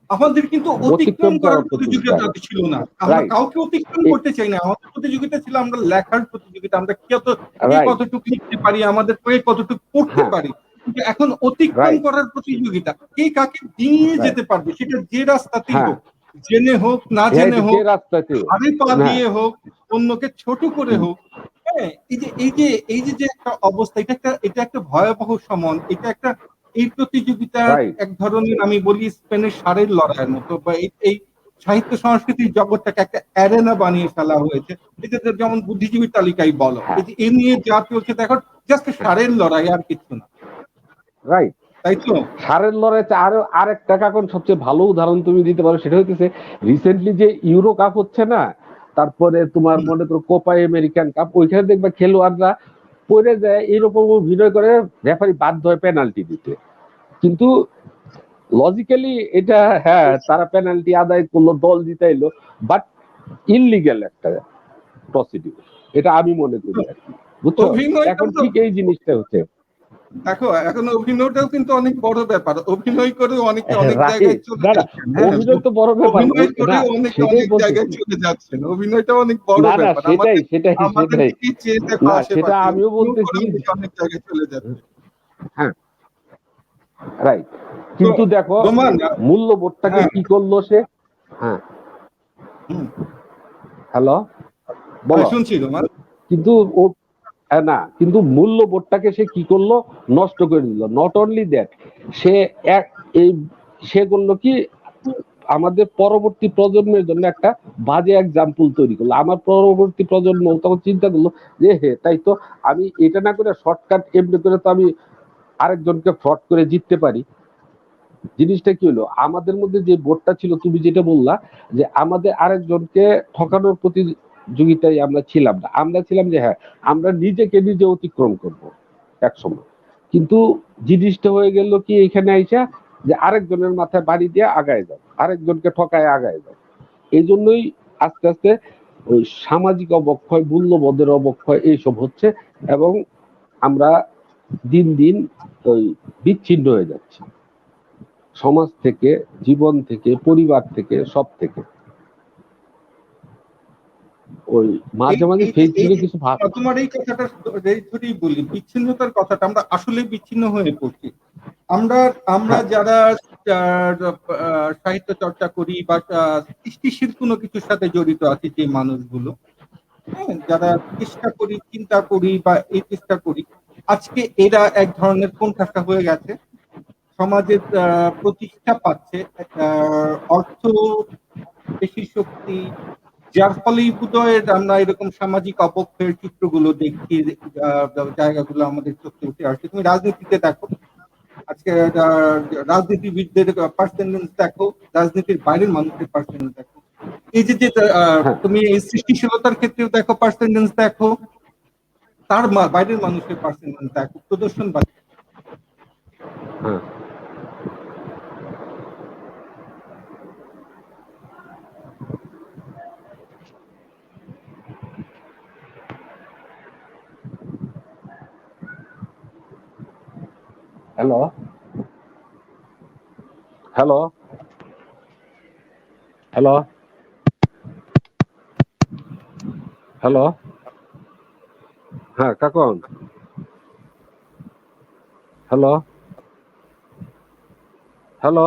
আমাদের কিন্তু অতিক্রম অতিক্রম করার করার প্রতিযোগিতা প্রতিযোগিতা। ছিল না, আমরা রাইট। কাউকে অতিক্রম করতে চাই না। আমাদের প্রতিযোগিতা ছিল আমরা লেখার প্রতিযোগিতা, আমরা কে রাইট। কতটুকু লিখতে পারি, আমাদের কে কতটুকু পড়তে হ্যাঁ। পারি। কিন্তু এখন অতিক্রম রাইট। করার প্রতিযোগিতা, কে কাকে নিয়ে রাইট। যেতে পারবে, সেটা যে রাস্তাতেই হ্যাঁ, হোক, জেনে হোক না জেনে যে হোক, রাস্তাতে, ঘাড়ে পা না, দিয়ে হোক, অন্যকে ছোট করে হোক। হ্যাঁ, এই যে একটা অবস্থা, এটা একটা ভয়াবহ সময়, এটা একটা, এই প্রতিযোগিতার রাইট। এক ধরনের, আমি বলি স্পেনের ষাঁড়ের লড়াইয়ের মতো, বা এই সাহিত্য সংস্কৃতির জগৎটাকে একটা অ্যারেনা বানিয়ে ফেলা হয়েছে। এটা যেমন বুদ্ধিজীবী তালিকায় বলো, হ্যাঁ। এই যে এ নিয়ে যা চলছে দেখো, জাস্ট ষাঁড়ের লড়াই, আর কিছু না, রাইট। তাই তো? সারের লড়াইতে আরো আরেকটা কারণ সবচেয়ে ভালো উদাহরণ তুমি দিতে পারো, সেটা হচ্ছে রিসেন্টলি যে ইউরো কাপ হচ্ছে না, তারপরে তোমার মনে করো কোপা আমেরিকান কাপ, ওইখানে দেখবা খেলোয়াড়রা পড়ে যায়, এরকম অভিনয় করে রেফারি বাধ্য হয় পেনাল্টি দিতে। কিন্তু লজিক্যালি এটা, হ্যাঁ, তারা পেনাল্টি আদায় করলো, দল জিতাইলো, বাট ইনলিগ্যাল একটা প্রসিডিউর, এটা আমি মনে করি আর কি, বুঝছো? অভিনয়টা এখন তো, ঠিক এই জিনিসটা হচ্ছে। দেখো এখন অভিনয়টাও কিন্তু অনেক বড় ব্যাপার, অভিনয় করে অনেকে অনেক জায়গায় রাইট। চলে না না, যাচ্ছেন। হ্যাঁ, অভিনয় তো বড় ব্যাপার অভিনয় করে না, অনেকে সেটাই অনেক জায়গায় বলতেছি। চলে যাচ্ছেন, অভিনয়টা অনেক বড় না না, ব্যাপার। সেটাই আমাদের সেটাই আমাদের সেটাই দিকে চেয়ে দেখো না, সেটা আশেপাশে, আমিও অভিনয় করে বলতেছি। অনেকে অনেক জায়গায় চলে যাচ্ছে। হ্যাঁ, রাইট। তো কিন্তু দেখো রোমান, মূল্যবোধটাকে হ্যাঁ, কি করলো সে। হ্যাঁ, হুম, হ্যালো, হ্যাঁ, বলো। শুনছি রোমান। কিন্তু ও, না, কিন্তু মূল্যবোধটাকে সে কি করলো, নষ্ট করে দিল। নট অনলি দ্যাট, সে এক এই সে করলো কি, আমাদের পরবর্তী প্রজন্মের জন্য একটা বাজে এক্সাম্পল তৈরি করলো। আমার পরবর্তী প্রজন্ম তখন চিন্তা করলো যে হে, তাই তো, আমি এটা না করে শর্টকাট এমনি করে তো আমি আরেকজনকে ফ্রড করে জিততে পারি। জিনিসটা কি হলো, আমাদের মধ্যে যে বোর্ডটা ছিল, তুমি যেটা বললা যে আমাদের আরেকজনকে ঠকানোর প্রতিযোগিতায় আমরা ছিলাম না, আমরা ছিলাম যে হ্যাঁ, আমরা নিজেকে নিজে অতিক্রম করব এক সময়। কিন্তু জিনিসটা হয়ে গেল কি, এখানে আইসা যে আরেকজনের মাথায় বাড়ি দিয়ে আগায় যাও, আরেকজনকে ঠকায় আগায় যাও। এই জন্যই আস্তে আস্তে ওই সামাজিক অবক্ষয়, মূল্যবোধের অবক্ষয় এইসব হচ্ছে। এবং আমরা দিন দিন ওই বিচ্ছিন্ন হয়ে যাচ্ছে সমাজ থেকে, জীবন থেকে, পরিবার থেকে, সব থেকে। ওই এই মাঝে মাঝে এই যে এই ফেসবুকে যে কিছু ভাব। তোমার এই কথাটা ধরেই বলি, বিচ্ছিন্নতার কথাটা আমরা আসলে বিচ্ছিন্ন হয়ে পড়ছি। আমরা আমরা হ্যাঁ, যারা সাহিত্য চর্চা করি বা সৃষ্টিশীল কোনো কিছুর সাথে জড়িত আছি, যে মানুষগুলো, হ্যাঁ, যারা চেষ্টা করি, চিন্তা করি বা এই চেষ্টা করি, আজকে এরা এক ধরনের কোণঠাসা হয়ে গেছে, সমাজের প্রতিষ্ঠা পাচ্ছে, অর্থ বেশি শক্তি, যার ফলেই বোধহয় আমরা এরকম সামাজিক অবক্ষয়ের চিত্রগুলো দেখি, জায়গাগুলো আমাদের চোখে উঠে আসছে। তুমি রাজনীতিতে দেখো, আজকে রাজনীতিবিদদের পার্সেন্টেজ দেখো, রাজনীতির বাইরের মানুষের পার্সেন্টেজ দেখো, এই যে যে হ্যাঁ, তুমি এই সৃষ্টিশীলতার ক্ষেত্রেও দেখো পার্সেন্টেজ দেখো, তার বাইরের মানুষের পার্সেন্টেজ দেখো, প্রদর্শন বা হ্যাঁ। Hello, hello, hello, hello. হ্যাঁ Kakon, hello, hello,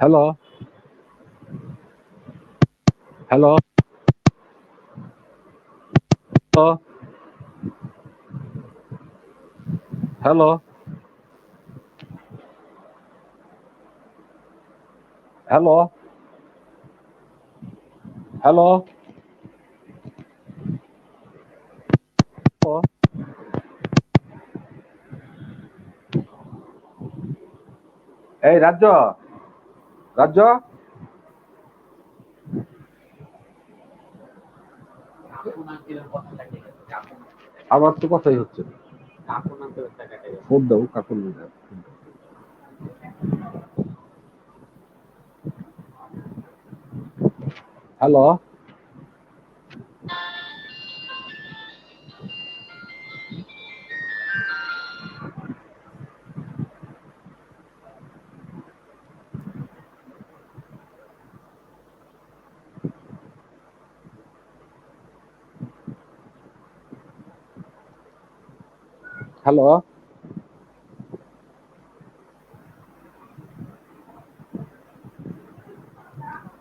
hello, hello, hello, hello, hello, এই রাজ্য, রাজ্য, আবার তো কথাই হচ্ছে না। ফোন দাও কাকুর। হ্যালো, হ্যালো,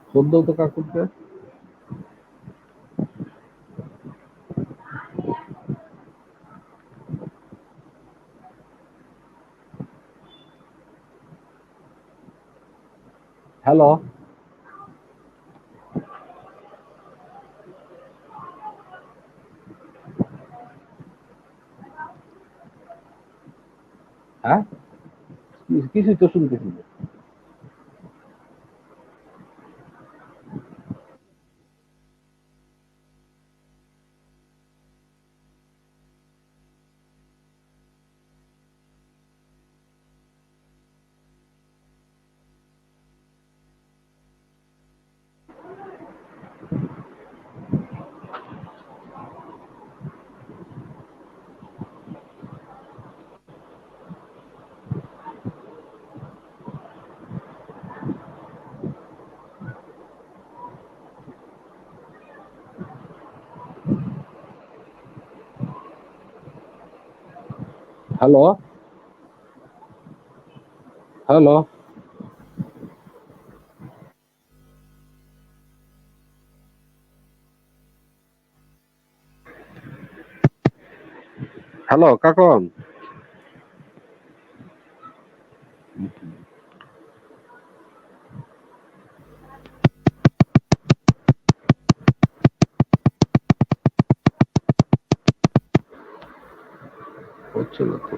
ফোন দাও তো কাকুরকে। হ্যালো, হ্যাঁ, কিছুই তো শুনতেছি না। Hello, hello, hello Kakon. হচ্ছে না তো।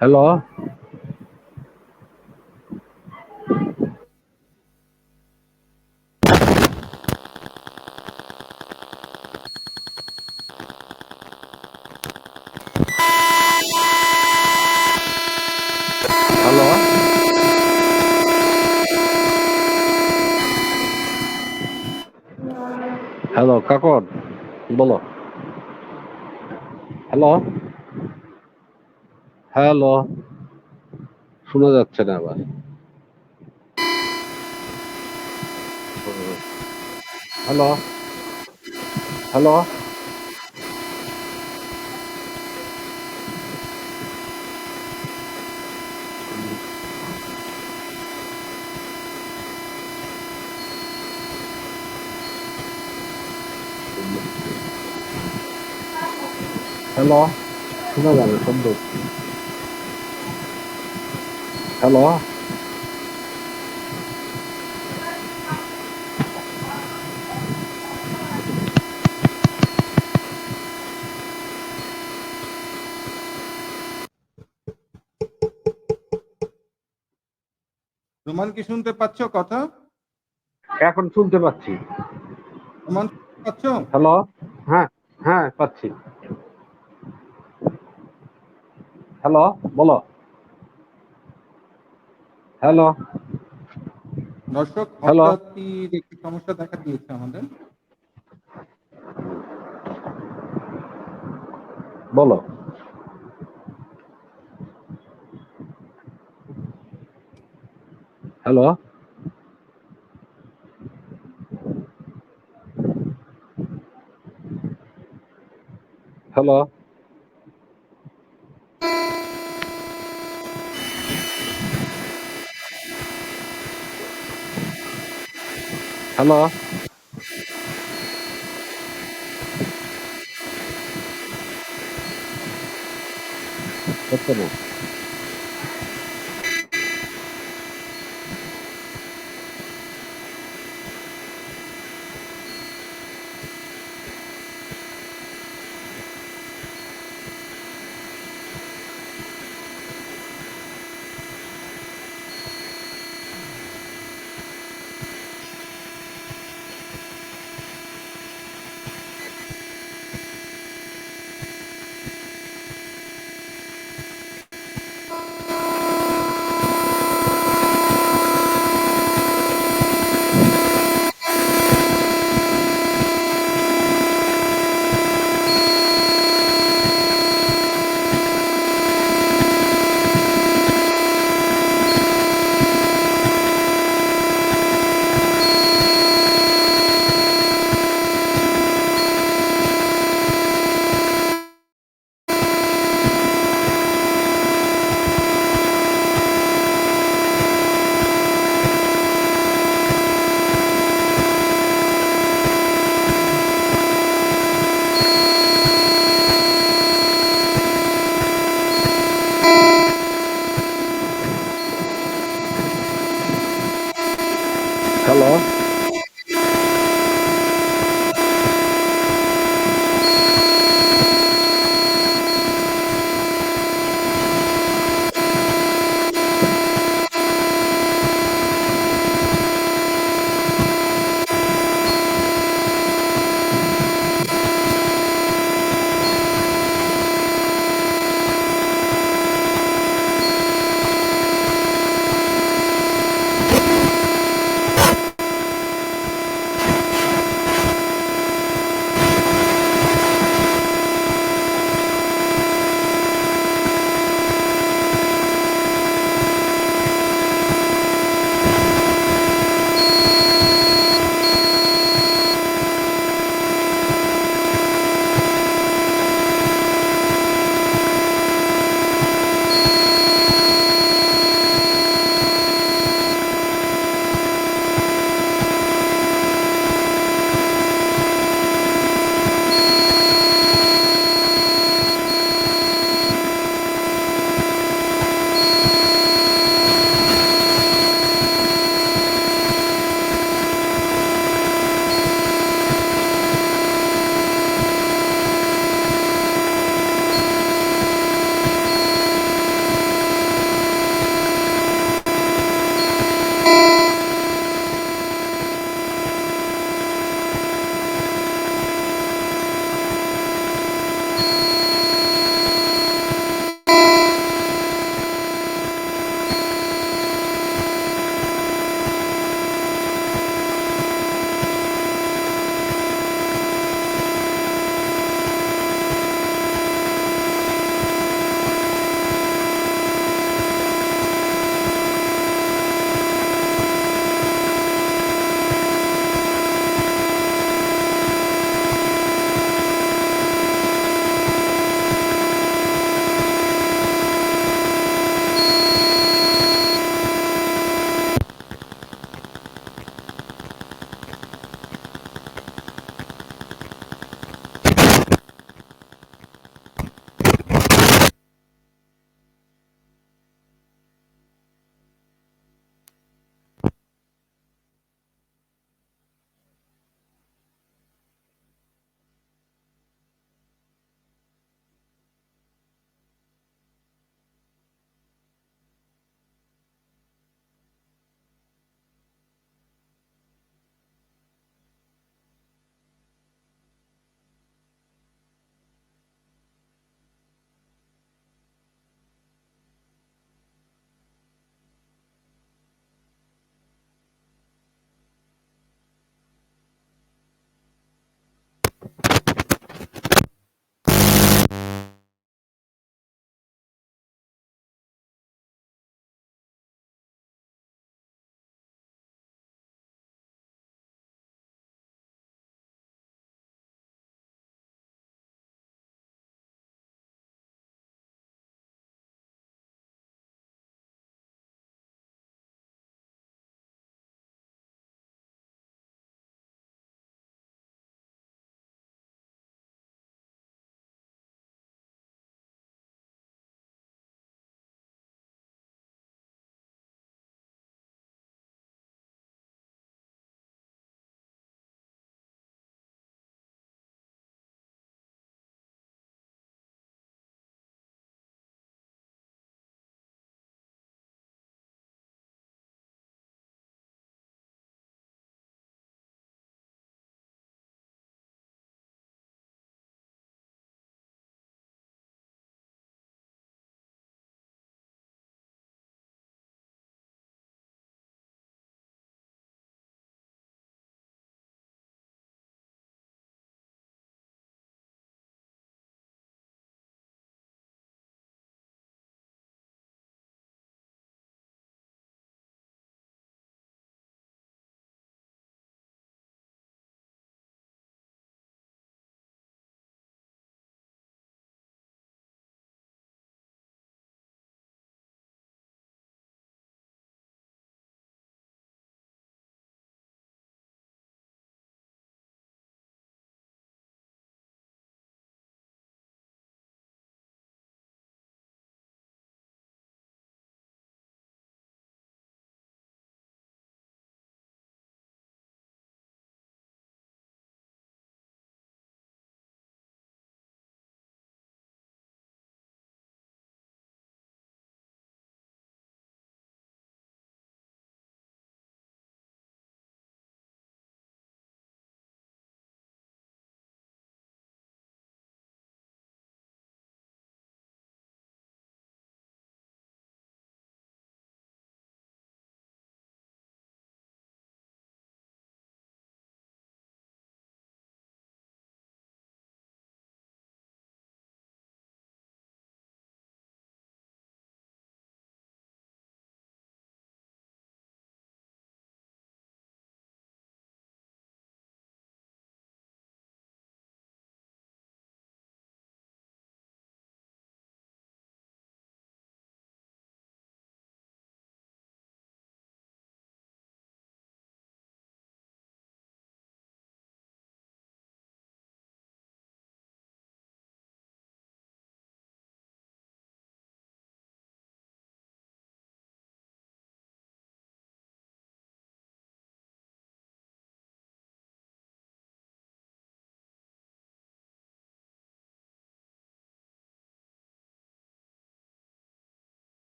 হ্যালো, হ্যালো, হ্যালো, কাকন বলো। হ্যালো, হ্যালো, শোনা যাচ্ছে না আবার। হ্যালো, হ্যালো, হ্যালো, শোনা যাবে শব্দ। হ্যালো, রোমান কি শুনতে পাচ্ছ কথা? এখন শুনতে পাচ্ছি। রোমান শুনতে পাচ্ছ? হ্যালো, হ্যাঁ, হ্যাঁ পাচ্ছি। হ্যালো, বলো। হ্যালো, দর্শক, হ্যালো, হঠাৎই একটি সমস্যা দেখা দিয়েছে আমাদের। বলো। হ্যালো, হ্যালো, হ্যালো, হচ্ছে না।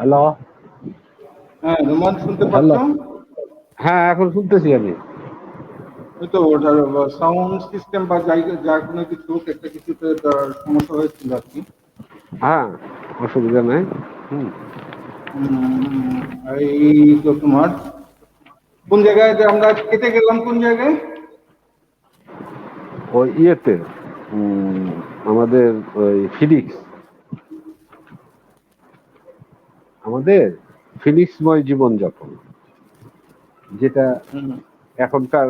হ্যালো। হ্যাঁ, রোমান শুনতে পাচ্ছ? হ্যালো। হ্যাঁ, এখন শুনতেছি আমি। ওই তো ওটার সাউন্ড সিস্টেম বা জায়গা যা কোনো কিছু একটা কিছুতে তার সমস্যা হয়েছিল আর কি। হ্যাঁ, অসুবিধা নাই। হুম। উম, এই তো তোমার কোন জায়গায় যে আমরা কেটে গেলাম কোন জায়গায়? ওই ইয়েতে আমাদের ওই আমাদের ফিনিক্সময় জীবনযাপন, যেটা হুম। এখনকার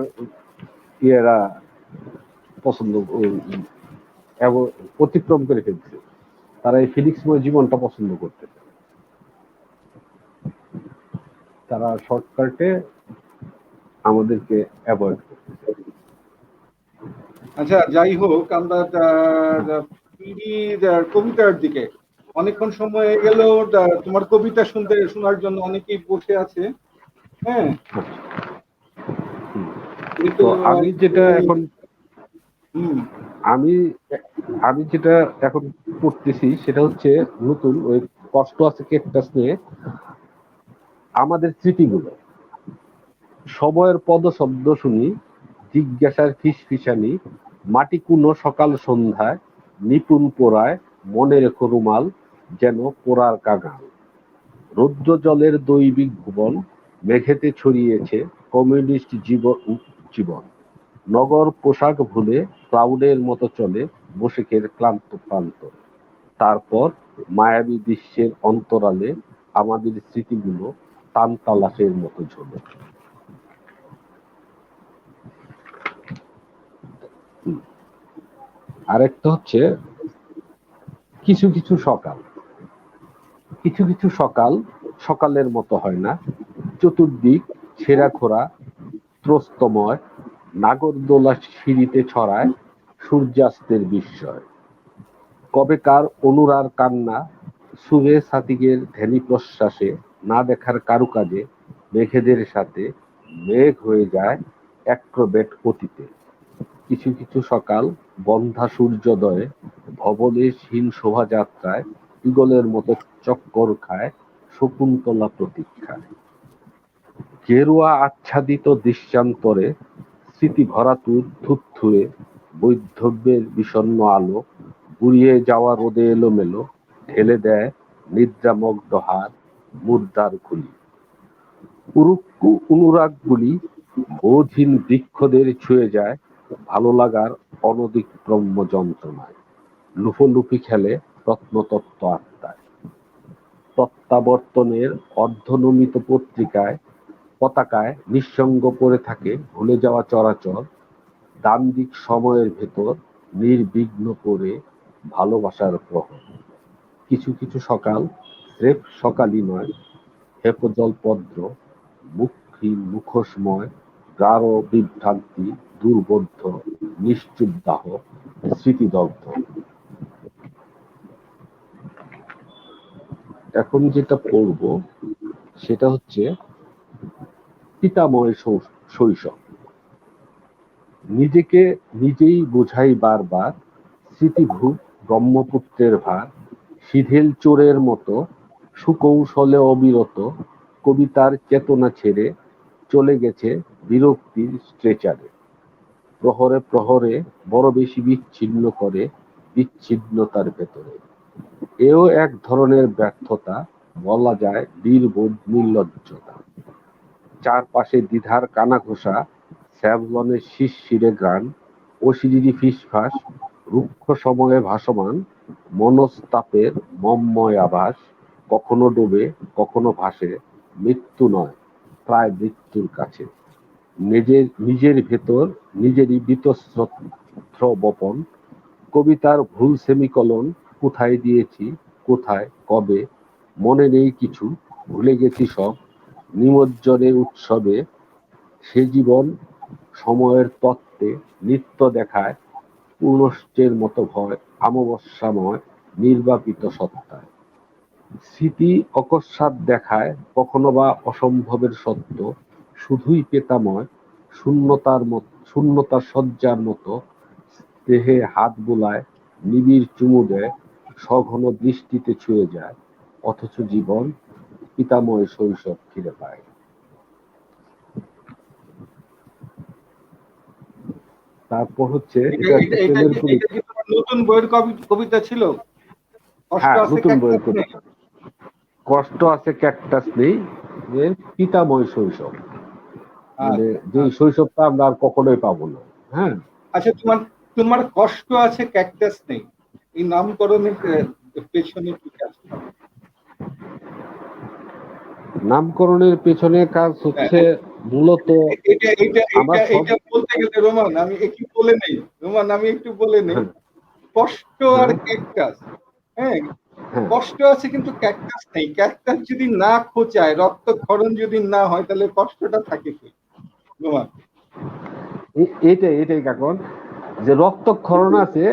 ইয়েরা পছন্দ অতিক্রম করে ফেলছে। তারা এই ফিনিক্সময় জীবনটা পছন্দ করতেছে। তারা শর্টকাটে আমাদেরকে অ্যাভয়েড করতেছে। আচ্ছা, যাই হোক, আমরা পিডির কবিতার দিকে অনেকক্ষণ সময় গেল। তোমার কবিতা শোনার জন্য অনেকেই বসে আছে। হ্যাঁ, হুম। কিন্তু তো আমি যেটা এখন হুম আমি আমি যেটা এখন পড়তেছি সেটা হচ্ছে নতুন ওই কষ্ট আছে কেকটাস নিয়ে আমাদের স্মৃতিগুলো। সময়ের পদশব্দ শুনি, জিজ্ঞাসার ফিসফিসানি, মাটি কুনো সকাল সন্ধ্যায়, নিপুণ পোড়ায়, মনে রেখো রুমাল, যেন পোড়ার কাঙাল। রৌদ্র জলের দৈবিক ভুবন, মেঘেতে ছড়িয়েছে কমিউনিস্ট জীবন। নগর পোশাক ভুলে ক্লাউডের মতো চলে বসেকের ক্লান্ত প্রান্ত। তারপর মায়াবী দৃশ্যের অন্তরালে আমাদের স্মৃতিগুলো টান তালাশের মতো ঝোলে। আরেকটা হচ্ছে কিছু কিছু সকাল, কিছু কিছু সকাল সকালের মতো হয় না। চতুর্দিক ছেঁড়া খোড়া ত্রস্তময়, নাগরদোলা সিঁড়িতে ছড়ায় সূর্যাস্তের বিস্ময়। কবেকার অনুরার কান্না, সুরে সাতিকের ধ্যানী প্রশ্বাসে, না দেখার কারুকাজে মেঘেদের সাথে মেঘ হয়ে যায় অ্যাক্রোবেট অতীতে। কিছু কিছু সকাল বন্ধা সূর্যোদয়ে, ভবনের হীন শোভাযাত্রায় ঈগলের মতো চক্কর খায় শকুন্তলা প্রতীক্ষায়। গেরুয়া আচ্ছাদিত দৃশ্যান্তরে স্মৃতি ভরা থুরথুরে বৈধব্যের বিষণ্ণ আলো, বুড়িয়ে যাওয়া রোদে এলোমেলো ঢেলে দেয় নিদ্রামগ্ন হাত মুদ্রার খুলি। অনুরাগগুলি বোধহীন বৃক্ষদের ছুঁয়ে যায় ভালো লাগার অনতিক্রম্য যন্ত্রণায়। লুফোলুফি খেলে প্রত্নতত্ত্ব আত্মায়। প্রত্যাবর্তনের অর্ধনমিত পতাকায় নিঃসঙ্গ পড়ে থাকে ভুলে যাওয়া চরাচর। ডান দিক সময়ের ভেতর নির্বিঘ্ন করে ভালোবাসার প্রহর। কিছু কিছু সকাল স্রেফ সকালই নয়, হেফজলপদ্র, মুখহীন মুখোশময়, গাঢ় বিভ্রান্তি, দুর্বোধ্য, নিশ্চুপ দাহ, স্মৃতিদগ্ধ। এখন যেটা পড়ব সেটা হচ্ছে পিতাময় শৈশব। নিজেকে নিজেই বোঝাই বারবার, স্মৃতিভূপ ব্রহ্মপুত্রের ভার, শিথিল চোরের মতো সুকৌশলে অবিরত, কবিতার চেতনা ছেড়ে চলে গেছে বিরক্তির স্ট্রেচারে। প্রহরে প্রহরে বড় বেশি বিচ্ছিন্ন করে বিচ্ছিন্নতার ভেতরে। এও এক ধরনের ব্যর্থতা, বলা যায় নির্বোধ নির্লজ্জতা। চারপাশে দ্বিধার কানাঘোষা, স্যাভলনের শিরশিরে গান, অশিরিরি ফিসফাস, রুক্ষ সময়ে ভাসমান মনস্তাপের মম্ময় আভাস, কখনো ডোবে কখনো ভাসে, মৃত্যু নয় প্রায় মৃত্যুর কাছে। নিজের ভেতর নিজেরই বীতশ্রদ্ধ বপন। কবিতার ভুল সেমিকলন কোথায় দিয়েছি, কোথায় কবে মনে নেই কিছু, ভুলে গেছি সব। নিমজ্জনের উৎসবে সে জীবন সময়ের তত্ত্বে নিত্য দেখায় পূর্ণশ্চের মতো ভয় অমাবস্যাময় নির্বাপিত সত্তায়। স্মৃতি অকস্মাৎ দেখায় কখনো বা অসম্ভবের সত্য, শুধুই পেতাময় শূন্যতার শয্যার মতো দেহে হাত বোলায়, নিবিড় চুমু দেয়, সঘন দৃষ্টিতে ছুঁয়ে যায়, অথচ জীবন পিতাময় শৈশব ফিরে পায়। তারপর হচ্ছে এটা এটা এটা একটা এটা প্রেমের কি এটা কবিতা। কি তোমার নতুন বইয়ের কবিতা ছিল? কষ্ট হ্যাঁ, আছে নতুন বইয়ের ক্যাকটাস নেই। কবিতা। কষ্ট আছে ক্যাকটাস নেই, যে পিতাময় শৈশব, মানে আচ্ছা যে আচ্ছা শৈশবটা আমরা আর কখনোই পাবো না। হ্যাঁ, আচ্ছা, তোমার তোমার কষ্ট আছে ক্যাকটাস নেই, এই নামকরণের পেছনে কি কাজ করে? নামকরণের পেছনে কাজ হ্যাঁ, হচ্ছে মূলত এটা এটা আমার এটা সব। এটা বলতে গেলে রোমান আমি একটু বলে নেই, রোমান আমি একটু বলে নেই। হ্যাঁ, কষ্ট আর হ্যাঁ, ক্যাকটাস, হ্যাঁ, হ্যাঁ, কষ্ট আছে কিন্তু ক্যাকটাস নেই। ক্যাকটাস যদি না খোঁচায়, রক্তক্ষরণ যদি না হয়, তাহলে কষ্টটা থাকে কি রোমান? এটাই এটাই কাকন, যে রক্তক্ষরণ আছে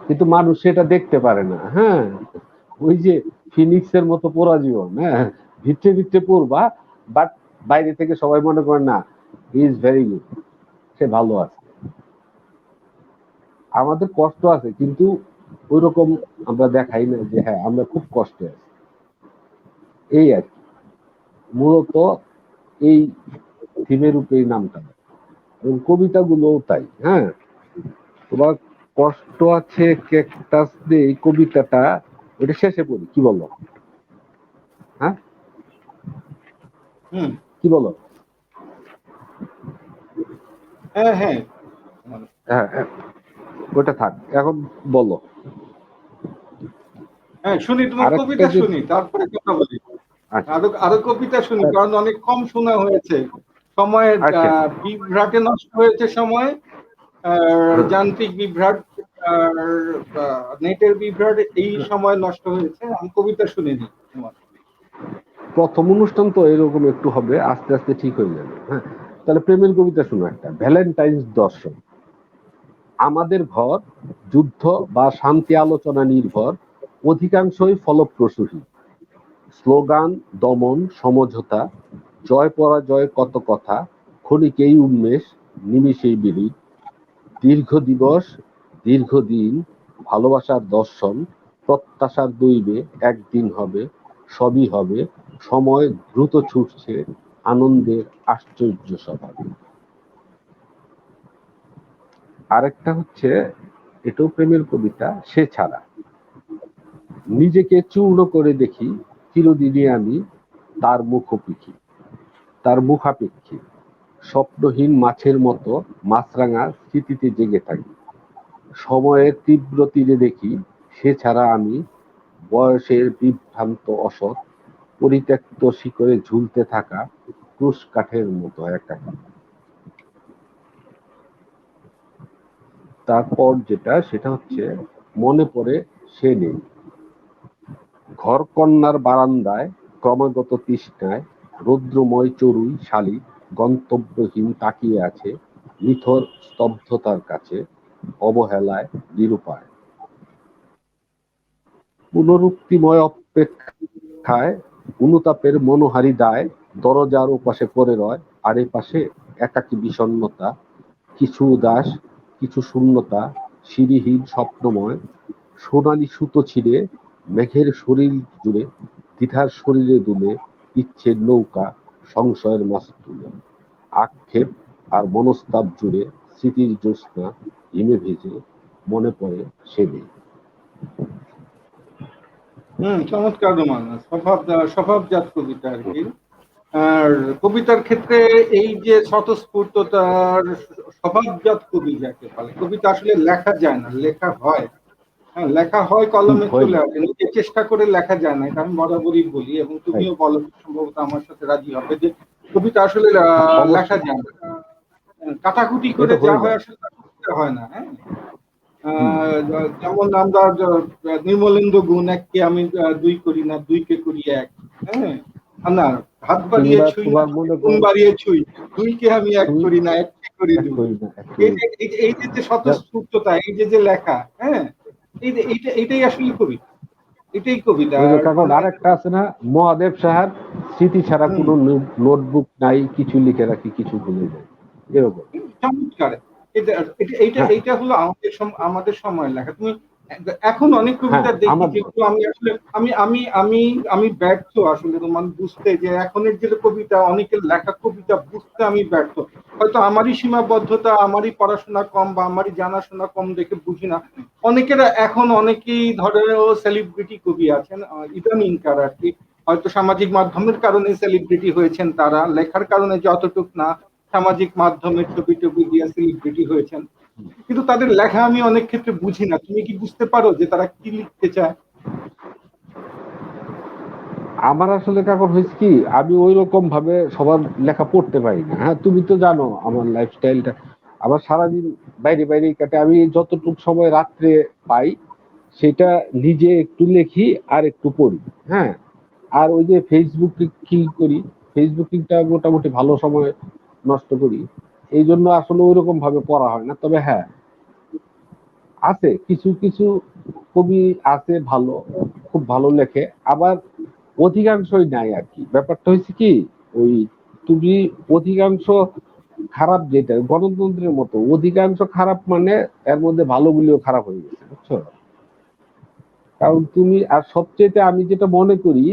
কিন্তু মানুষ সেটা দেখতে পারে না। হ্যাঁ, ওই যে ফিনিক্সের মতো পোড়া জীবন, হ্যাঁ, ভিতরে ভিতরে পড়বা, বাট বাইরে থেকে সবাই মনে করে না ইজ ভেরি গুড, সে ভালো আছে। আমাদের কষ্ট আছে কিন্তু ওই রকম আমরা দেখাই না যে হ্যাঁ আমরা খুব কষ্টে আছি, এই আর কি। মূলত এই থিমের উপরে এই নামটা, এবং কবিতাগুলোও তাই। হ্যাঁ, তোমার কষ্ট আছে ক্যাকটাস দিয়ে এই কবিতাটা, এটা শেষে পড়ি, কি বলো? হ্যাঁ, হুম, কি বলো? হ্যাঁ হ্যাঁ হ্যাঁ, হ্যাঁ, ওটা থাক, এখন বলো। হ্যাঁ, শুনি তোমার আরেকটা কবিতা যে, শুনি, তারপরে কথা বলি। আচ্ছা, আরো আরো কবিতা শুনি, কারণ অনেক কম শোনা হয়েছে। সময়ের আচ্ছা, বিভ্রাটে নষ্ট হয়েছে সময়, হ্যাঁ, যান্ত্রিক বিভ্রাট আর নেটের বিভ্রাট, এই সময় নষ্ট হয়েছে। আমি কবিতা শুনিনি তোমার। প্রথম অনুষ্ঠান তো এরকম একটু হবে, আস্তে আস্তে ঠিক হয়ে যাবে। হ্যাঁ, তাহলে প্রেমের কবিতা শুনো একটা, ভ্যালেন্টাইন্স দর্শন। আমাদের ঘর যুদ্ধ বা শান্তি আলোচনা নির্ভর, অধিকাংশই ফলপ্রসূহী। স্লোগান, দমন, সমঝোতা, জয় পরাজয় কত কথা, ক্ষণিকেই উন্মেষ, নিমিষেই বিলীন। দীর্ঘ দিবস, দীর্ঘদিন, ভালোবাসার দর্শন, প্রত্যাশার দৈবে একদিন হবে, সবই হবে, সময় দ্রুত ছুটছে, আনন্দের আশ্চর্য স্বভাবে। আরেকটা হচ্ছে, এটাও প্রেমের কবিতা, সে ছাড়া। নিজেকে চূর্ণ করে দেখি, চিরদিনই আমি তার মুখোপেক্ষী, তার মুখাপেক্ষী। স্বপ্নহীন মাছের মতো মাছরাঙা স্মৃতিতে জেগে থাকি। সময়ের তীব্র তীরে দেখি, সে ছাড়া আমি বয়সের বিভ্রান্ত অসৎ, পরিত্যক্ত শিকড়ে ঝুলতে থাকা ক্রুশ কাঠের মতো একাকী। তারপর যেটা, সেটা হচ্ছে মনে পড়ে সে নেই। ঘরকন্নার বারান্দায় ক্রমাগত তৃষ্ণায় রৌদ্রময় চড়ুই শালিক গন্তব্যহীন তাকিয়ে আছে নিথর স্তব্ধতার কাছে, অবহেলায়, নিরুপায়। পুনরুক্তিময় অপেক্ষায় অনুতাপের মনোহারী দায়, দরজার ওপাশে পড়ে রয়, আর এপাশে একাকী বিষণ্ণতা, কিছু উদাস, কিছু শূন্যতা, সিঁড়িহীন স্বপ্নময়। সোনালি সুতো ছিঁড়ে মেঘের শরীর জুড়ে, দ্বিধার শরীরে দুলে, ইচ্ছের নৌকা সংশয়ের মাছ তুলে। আক্ষেপ আর মনস্তাপ জুড়ে স্মৃতির জ্যোৎস্না হিমে ভেজে, মনে পড়ে সেদিন। চমৎকার রোমান, স্বভাবজাত কবিতা আর কি। আর কবিতার ক্ষেত্রে এই যে স্বতঃস্ফূর্ততার, স্বভাবজাত কবি যাকে বলে, কবিতা আসলে লেখা যায় না, লেখা হয়। হ্যাঁ, লেখা হয়, কলমে হয় চলে না, আসে, নিজে চেষ্টা করে লেখা যায় না। এটা আমি বরাবরই বলি, এবং হয় তুমিও বলো, সম্ভবত আমার সাথে রাজি হবে, যে কবিতা আসলে লেখা অবশ্যই, যায় না। কাটাকুটি করে এটা যা হয়ে হয়, যায়। আসলে তা করতে হয় না। হ্যাঁ, হুম, যেমন আমরা নির্মলেন্দু গুণ, এককে আমি দুই করি না, দুইকে করি এক। হ্যাঁ, না, হাত বাড়িয়ে কিংবা ছুই না, তোমার মনে গুণ করো বাড়িয়ে ছুই, দুইকে আমি এক তুই করি না, এককে করি এক দুই। করি না, এক এই করি যে না। এই যে স্বতঃস্ফূর্ততা, এই যে লেখা, হ্যাঁ, এইটাই আসলে কবিতা, এটাই কবিতা। ওই যে আর কাকন মানে আরেকটা আছে না, মহাদেব সাহার, স্মৃতি ছাড়া হুম, কোনো নোটবুক নাই, কিছু লিখে রাখি কিছু ভুলে যাই, এরকম। চমৎকার। এটা এটা এইটা হ্যাঁ, এইটা হলো আমাদের আমাদের সময়ের লেখা। তুমি এখন অনেক হ্যাঁ কবিতা দেখি আমার যেগুলো আমি আসলে আমি ব্যর্থ আসলে রোমান বুঝতে, যে এখনের যে কবিতা, অনেকের লেখা কবিতা বুঝতে আমি ব্যর্থ। হয়তো আমারই সীমাবদ্ধতা, আমারই পড়াশোনা কম বা আমারই জানাশোনা কম দেখে বুঝি না। অনেকের এখন অনেকেই ধরে সেলিব্রিটি কবি আছেন ইদানিংকার আর কি, হয়তো সামাজিক মাধ্যমের কারণে সেলিব্রিটি হয়েছেন, তারা লেখার কারণে যতটুক না, সামাজিক মাধ্যমের ছবি টবি দিয়ে সেলিব্রিটি হয়েছেন। কিন্তু তাদের লেখা আমি অনেক ক্ষেত্রে বুঝি না। তুমি কি বুঝতে পারো যে তারা কি লিখতে চায়? আমার আসলে কাকন হয়েছে কি, আমি ওই রকম ভাবে সবার লেখা পড়তে পারি না। হ্যাঁ তুমি তো জানো আমার লাইফস্টাইলটা, আমার সারাদিন বাইরে বাইরেই কাটে। আমি যতটুক সময় রাত্রে পাই সেটা নিজে একটু লেখি আর একটু পড়ি। হ্যাঁ, আর ওই যে ফেসবুকে কি করি, ফেসবুকিংটা মোটামুটি ভালো সময় নষ্ট করি, এই জন্য আসলে ওই রকম ভাবে পড়া হয় না। তবে হ্যাঁ, আছে কিছু কিছু কবি আছে ভালো, খুব ভালো লেখে, আবার অধিকাংশই নাই আর কি। ব্যাপারটা হয়েছে কি, ওই তুমি অধিকাংশ খারাপ, যেটা গণতন্ত্রের মতো অধিকাংশ খারাপ মানে এর মধ্যে ভালোগুলিও খারাপ হয়ে গেছে, বুঝছো? কারণ তুমি, আর সবচেয়ে আমি যেটা মনে করি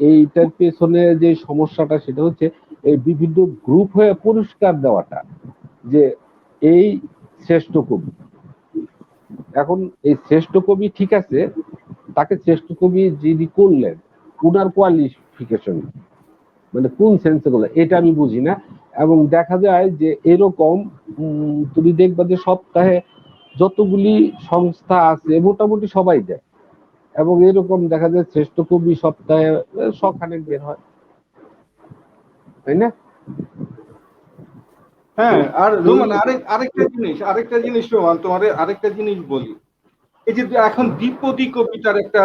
এইটার পেছনে যে সমস্যাটা সেটা হচ্ছে এই বিভিন্ন গ্রুপ হয়ে পুরস্কার দেওয়াটা, যে এই শ্রেষ্ঠ কবি। এখন এই শ্রেষ্ঠ কবি ঠিক আছে, তাকে শ্রেষ্ঠ কবি যিনি করলেন উনার কোয়ালিফিকেশন মানে কোন সেন্সে করলেন এটা আমি বুঝি না। এবং দেখা যায় যে এরকম তুমি দেখবা যে সপ্তাহে যতগুলি সংস্থা আছে মোটামুটি সবাই দেয়, এবং এরকম দেখা যায় শ্রেষ্ঠ কবি সপ্তাহে শখানেক বের হয়, তাই না? তো হ্যাঁ, আর এই রোমান আরেকটা জিনিস রোমান, তোমার আরেকটা জিনিস বলি। এই যে এখন দ্বিপদী কবিতার একটা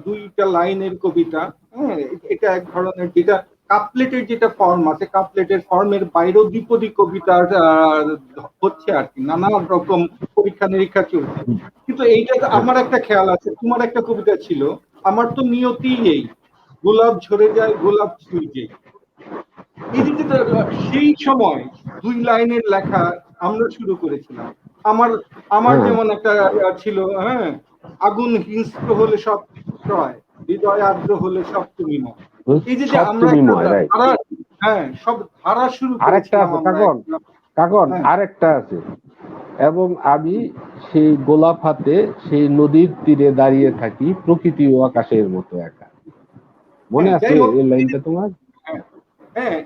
দুইটা লাইনের কবিতা, হ্যাঁ, এটা এক ধরনের, যেটা কাপলেটের যেটা ফর্ম আছে, কাপলেটের ফর্মের বাইরেও দ্বিপদী কবিতার হচ্ছে আর কি, নানা রকম পরীক্ষা নিরীক্ষা চলছে। কিন্তু এইটা হ্যাঁ আমার একটা খেয়াল আছে, তোমার একটা কবিতা ছিল, আমার তো নিয়তি এই, গোলাপ ঝরে যায় গোলাপ ছুঁই যেই। এই যে সেই সময় দুই লাইনের লেখা আমরা শুরু করেছিলাম। আমার আমার হ্যাঁ, যেমন একটা ছিল, হ্যাঁ, আগুন হিংস্র হলে সব হয়, হৃদয় আর্দ্র হলে সব তুমি নয়। এই যে সব আমরা তুমি একটা ময়, রাইট। ধারা, হ্যাঁ, সব ধারা শুরু আরেকটা করেছিলাম আছে আমরা কাকন, একটা। কাকন হ্যাঁ, আরেকটা আছে, এবং আমি সেই গোলাপ হাতে সেই নদীর তীরে দাঁড়িয়ে থাকি, প্রকৃতি ও আকাশের মতো একা। মনে হ্যাঁ, আছে যাই হোক, এই লাইনটা তোমার? হ্যাঁ, হ্যাঁ,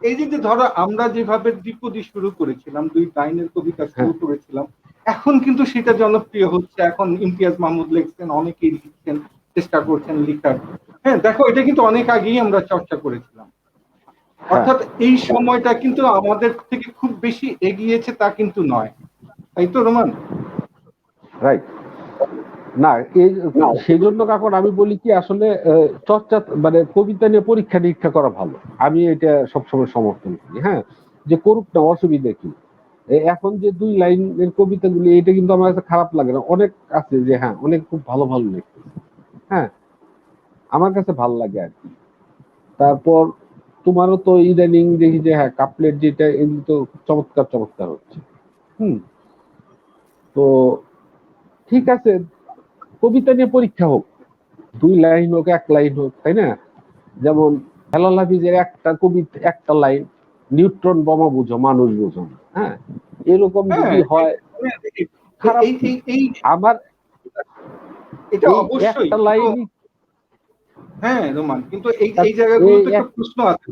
এই যে ধরো আমরা যেভাবে দ্বিপদী শুরু করেছিলাম, দুই লাইনের কবিতা শুরু হ্যাঁ করেছিলাম, এখন কিন্তু সেটা জনপ্রিয় হচ্ছে। এখন ইমতিয়াজ মাহমুদ লিখছেন, অনেকেই লিখছেন, চেষ্টা করছেন লিখার। হ্যাঁ, দেখো, এটা কিন্তু অনেক আগেই আমরা চর্চা করেছিলাম। হ্যাঁ, অর্থাৎ এই সময়টা কিন্তু আমাদের থেকে খুব বেশি এগিয়েছে তা কিন্তু নয়, তাই তো রোমান? রাইট। না, এই সেই জন্য কাকন আমি বলি কি, আসলে চর্চা মানে কবিতা নিয়ে পরীক্ষা নিরীক্ষা করা ভালো। আমি এটা সবসময় সমর্থন করি। হ্যাঁ, যে করুক না, অসুবিধা কি? এখন যে দুই লাইনের কবিতাগুলি, এটা কিন্তু আমার কাছে খারাপ লাগে না। অনেক আছে যে হ্যাঁ অনেক খুব ভালো ভালো লেখে। হ্যাঁ, আমার কাছে ভালো লাগে আর কি। তারপর তোমারও তো ইদানিং দেখি যে হ্যাঁ কাপলেট যেটা, এগুলো তো চমৎকার চমৎকার হচ্ছে। হুম। তো ঠিক আছে, কবিতা নিয়ে পরীক্ষা হোক, দুই লাইন হোক এক লাইন হোক, তাই না? যেমন হেলাল হাফিজের একটা কবিতা একটা লাইন, নিউট্রন বোমা বুঝো মানুষ বুঝো না। হ্যাঁ, এরকম হ্যাঁ, যদি হয় খারাপ এই কি? এই এই আমার এটা এই অবশ্যই, একটা কিন্তু লাইনই, হ্যাঁ রোমান, কিন্তু এই এই এই জায়গাগুলোতে একটা এক, প্রশ্ন আছে।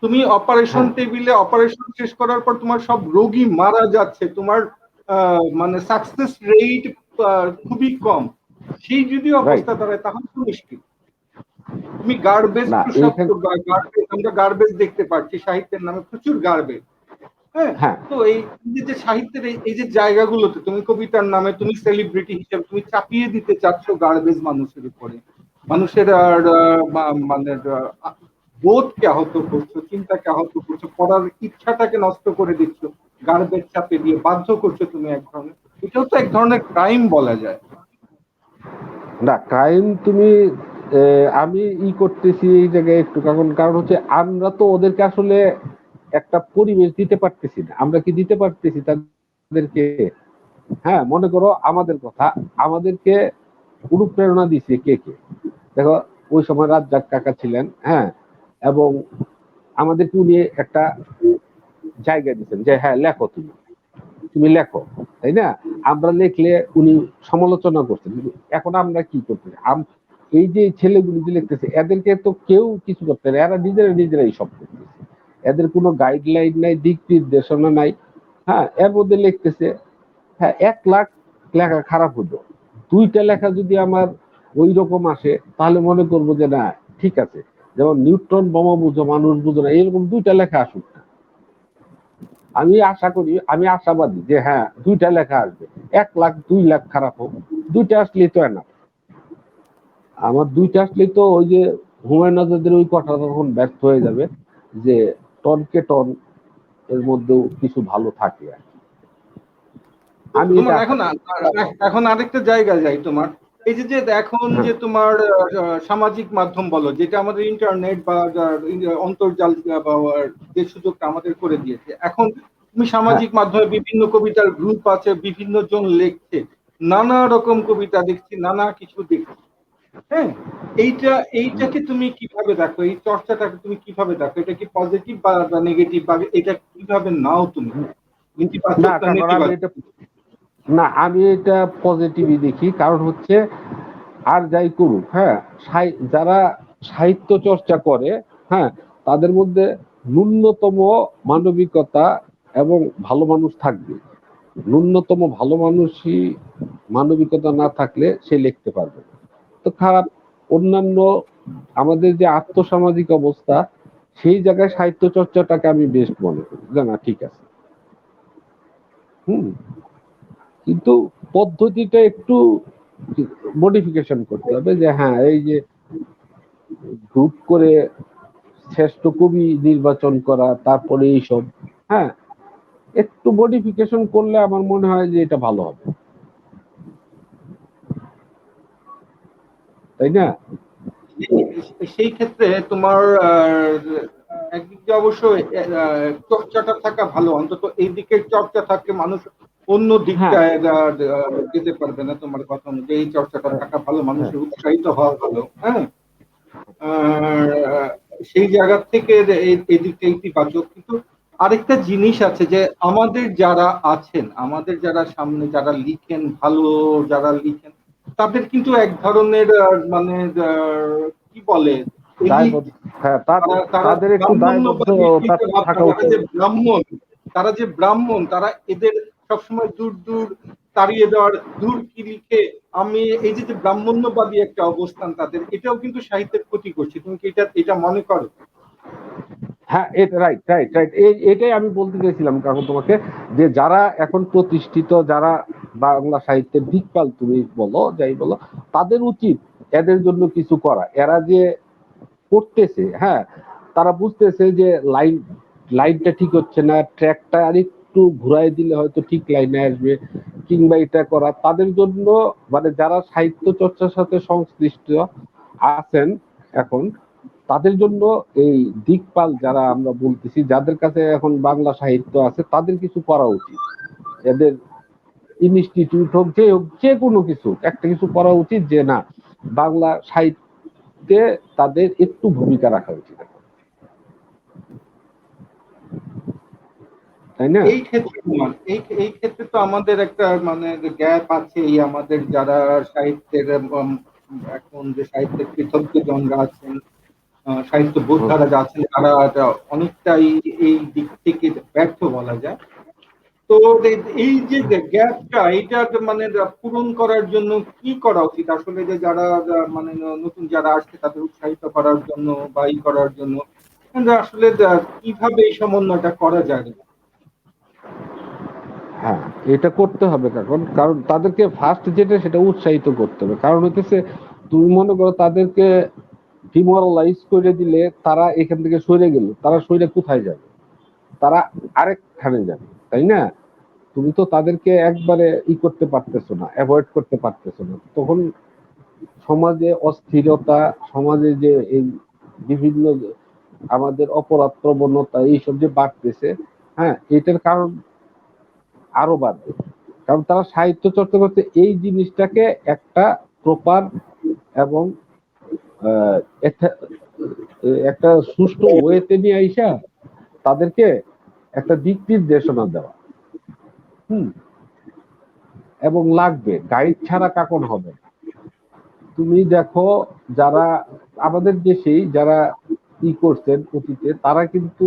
তুমি অপারেশন হ্যাঁ টেবিলে অপারেশন শেষ করার পর তোমার সব রোগী মারা যাচ্ছে, তোমার মানে সাকসেস রেট খুবই কম। সেই যদি রাইট। অবস্থা দাঁড়ায় তাহলে তো মুশকিল। তুমি গার্বেজ না প্রসাব, এইখানে, গার্বেজ, আমরা গার্বেজ দেখতে পাচ্ছি সাহিত্যের নামে, প্রচুর গার্বেজ। হ্যাঁ, হ্যাঁ তো এই যে সাহিত্যের এই যে জায়গাগুলোতে তুমি কবিতার নামে তুমি সেলিব্রিটি হিসেবে তুমি চাপিয়ে দিতে চাচ্ছ গার্বেজ মানুষের উপরে, মানুষের মানে বোধকে আহত করছো, চিন্তাকে আহত করছো, পড়ার ইচ্ছাটাকে নষ্ট করে দিচ্ছ, গার্বেজ চাপে দিয়ে বাধ্য করছো তুমি এক ধরনের। এটাও তো এক ধরনের ক্রাইম বলা যায়। না ক্রাইম তুমি, আমি করতেছি এই জায়গায় একটু, কারণ কারণ হচ্ছে আমরা তো ওদেরকে আসলে একটা পরিবেশ দিতে পারতেছি না। আমরা কি দিতে পারতেছি তাদেরকে? হ্যাঁ, মনে করো আমাদের কথা, আমাদেরকে অনুপ্রেরণা দিছে কে কে? দেখো, ওই সময় রাজ্জাক কাকা ছিলেন, হ্যাঁ, এবং আমাদেরকে উনি একটা জায়গা দিচ্ছেন যে হ্যাঁ লেখো, তুমি তুমি লেখো, তাই না? আমরা লিখলে উনি সমালোচনা করছেন, কিন্তু এখন আমরা কি করতেছি? এই যে ছেলেগুলি যে লিখতেছে, এদেরকে তো কেউ কিছু করতে পারে, এরা নিজেরাই সব করতেছে, এদের কোনো গাইডলাইন নাই, দিক নির্দেশনা নাই। হ্যাঁ, এর মধ্যে লিখতেছে। হ্যাঁ, 1 লাখ লেখা খারাপ হতো, 2টা লেখা যদি আমার ওই রকম আসে, তাহলে মনে করবো যে না, ঠিক আছে। যেমন নিউট্রন বোমা বুঝো মানুষ বুঝো না, এরকম 2টা লেখা আসুক না। আমি আশা করি, আমি আশাবাদী যে হ্যাঁ 2টা লেখা আসবে। 1 লাখ 2 লাখ খারাপ হোক, 2টা আসলেই তো না। আমার 2টা আসলেই তো ওই যে হুমায়ুন আজাদের ওই কথা তখন ব্যর্থ হয়ে যাবে যে টনকে টন এর মধ্যেও কিছু ভালো থাকে আর কি। তো আমি এটা তোমার আশা এখন করি। এখন আরেকটা জায়গা যাই, তোমার এই যে যে এখন হ্যাঁ, যে তোমার সামাজিক মাধ্যম বলো, যেটা আমাদের ইন্টারনেট বা অন্তর্জাল বা যে সুযোগটা আমাদের করে দিয়েছে, এখন তুমি হ্যাঁ, সামাজিক মাধ্যমে বিভিন্ন কবিতার গ্রুপ আছে, বিভিন্ন জন লিখছে, নানা রকম কবিতা দেখছি, নানা কিছু দেখছি। হ্যাঁ, এইটাকে তুমি কিভাবে দেখো? এই চর্চাটাকে তুমি কিভাবে দেখো? এটা কি পজিটিভ বা নেগেটিভ, বা এটা কিভাবে নাও তুমি? না ইতিবাচক না কারণ আমি নেতিবাচক? এটা, না আমি এটা পজিটিভই দেখি। কারণ হচ্ছে আর যাই করুক, হ্যাঁ, যারা সাহিত্য চর্চা করে, হ্যাঁ, তাদের মধ্যে ন্যূনতম মানবিকতা এবং ভালো মানুষ থাকবে। ন্যূনতম ভালো মানুষই মানবিকতা না থাকলে সে লিখতে পারবে না। তো খারাপ অন্যান্য আমাদের যে আর্থসামাজিক অবস্থা, সেই জায়গায় সাহিত্য চর্চাটাকে আমি বেস্ট মনে করি যে না ঠিক আছে। হুম, কিন্তু পদ্ধতিটা একটু মডিফিকেশন করতে হবে যে হ্যাঁ এই যে গ্রুপ করে শ্রেষ্ঠ কবি নির্বাচন করা, তারপরে এইসব, হ্যাঁ, একটু মডিফিকেশন করলে আমার মনে হয় যে এটা ভালো হবে, তাই না? সেই ক্ষেত্রে তোমার একদিক দিয়ে অবশ্যই চর্চাটা থাকা ভালো, অন্তত এই দিকের চর্চা থাকলে মানুষ অন্য হ্যাঁ, দিকটায় যেতে পারবে না। তোমার কথা অনুযায়ী এই চর্চাটা থাকা ভালো, হ্যাঁ, মানুষের উৎসাহিত হওয়া ভালো। হ্যাঁ, আর সেই জায়গা থেকে এই দিকটা ইতিবাচক। কিন্তু আরেকটা জিনিস আছে যে আমাদের যারা আছেন, আমাদের যারা সামনে যারা লিখেন, ভালো যারা লিখেন, তাদের কিন্তু এক ধরনের মানে কি বলে, এলিট, দায়বদ্ধ, হ্যাঁ, তারা তারা তাদের একটু ব্রাহ্মণ্যবাদী দায়বদ্ধতা থাকা তারা উচিত। যে ব্রাহ্মণ, তারা এদের সবসময় দূর দূর তাড়িয়ে দেওয়ার, দূর কি লিখে আমি, এই যে যে ব্রাহ্মণ্যবাদী একটা অবস্থান তাদের, এটাও কিন্তু সাহিত্যের ক্ষতি করছে। তুমি কি এটা মনে করো? হ্যাঁ, এটা রাইট রাইট রাইট, এটাই আমি বলতে চাইছিলাম কারণ তোমাকে, যে যারা এখন প্রতিষ্ঠিত, যারা বাংলা সাহিত্যের দিকপাল তুমি বলো যাই বলো, তাদের উচিত এদের জন্য কিছু করা। এরা যে করতেছে, হ্যাঁ, তারা বুঝতেছে যে লাইনটা ঠিক হচ্ছে না, ট্র্যাকটা আর একটু ঘুরাই দিলে হয়তো ঠিক লাইনে আসবে, কিংবা এটা করা তাদের জন্য, মানে যারা সাহিত্য চর্চার সাথে সংশ্লিষ্ট আছেন এখন, তাদের জন্য এই দিকপাল যারা আমরা বলতেছি, যাদের কাছে এখন বাংলা সাহিত্য আছে, তাদের কিছু করা উচিত। এদের ইনস্টিটিউট হোক, যে হোক, যে কোনো কিছু একটা কিছু করা উচিত যে না, বাংলা সাহিত্যে তাদের একটু ভূমিকা রাখা উচিত, তাই না? এই ক্ষেত্রে এই ক্ষেত্রে তো আমাদের একটা মানে গ্যাপ আছে। এই আমাদের যারা সাহিত্যের এখন যে সাহিত্যের কৃতজ্ঞজনরা আছেন, সাহিত্য হুম, বোদ্ধারা যা আছেন, তারা অনেকটাই এই দিক থেকে ব্যর্থ বলা যায়। তো এই যে গ্যাপটা, এইটা মানে পূরণ করার জন্য কি করা উচিত আসলে? যে যারা মানে নতুন যারা আসছে তাদের উৎসাহিত করার জন্য বা ই করার জন্য, আসলে কিভাবে এই সমন্বয়টা করা যায়? হ্যাঁ, এটা করতে হবে। কারণ কারণ তাদেরকে ফার্স্ট যেটা সেটা উৎসাহিত করতে হবে। কারণ হচ্ছে তুমি মনে করো তাদেরকে ডিমোরালাইজ করে দিলে, তারা এখান থেকে সরে গেল, তারা সরে কোথায় যাবে? তারা আরেকখানে যাবে, তাই না? তুমি তো তাদেরকে একবারে করতে পারতেছো না, অ্যাভয়েড করতে পারতেছো না। তখন সমাজে অস্থিরতা, সমাজে যে এই বিভিন্ন আমাদের অপরাধ প্রবণতা এইসব যে বাড়তেছে, হ্যাঁ, এটার কারণ আরো বাড়বে। কারণ তারা সাহিত্য চর্চা করতে এই জিনিসটাকে একটা প্রপার এবং আহ, একটা একটা সুষ্ঠু ওয়েতে নিয়ে আইসা তাদেরকে একটা দিক নির্দেশনা দেওয়া। হুম। এবং লাগবে, গাইড ছাড়া কাকন হবে না। তুমি দেখো, যারা আমাদের দেশেই যারা করছেন অতীতে, তারা কিন্তু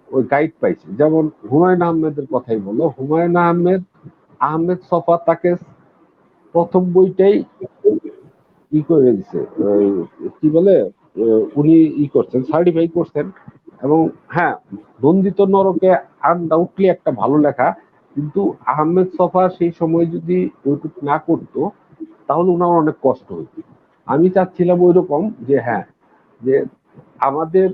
ওই গাইড পাইছে। যেমন হুমায়ুন আহমেদের কথাই বলো, হুমায়ুন আহমেদ ছফা তাকে প্রথম বইটাই করে দিছে, কি বলে, উনি করছেন, সার্টিফাই করছেন। এবং হ্যাঁ, নন্দিত নরকে আনডাউটলি একটা ভালো লেখা, কিন্তু আহমেদ ছফা সেই সময় যদি ওইটুকু না করতো তাহলে ওনার অনেক কষ্ট হইত। আমি চাচ্ছিলাম ওই রকম যে হ্যাঁ, যে আমাদের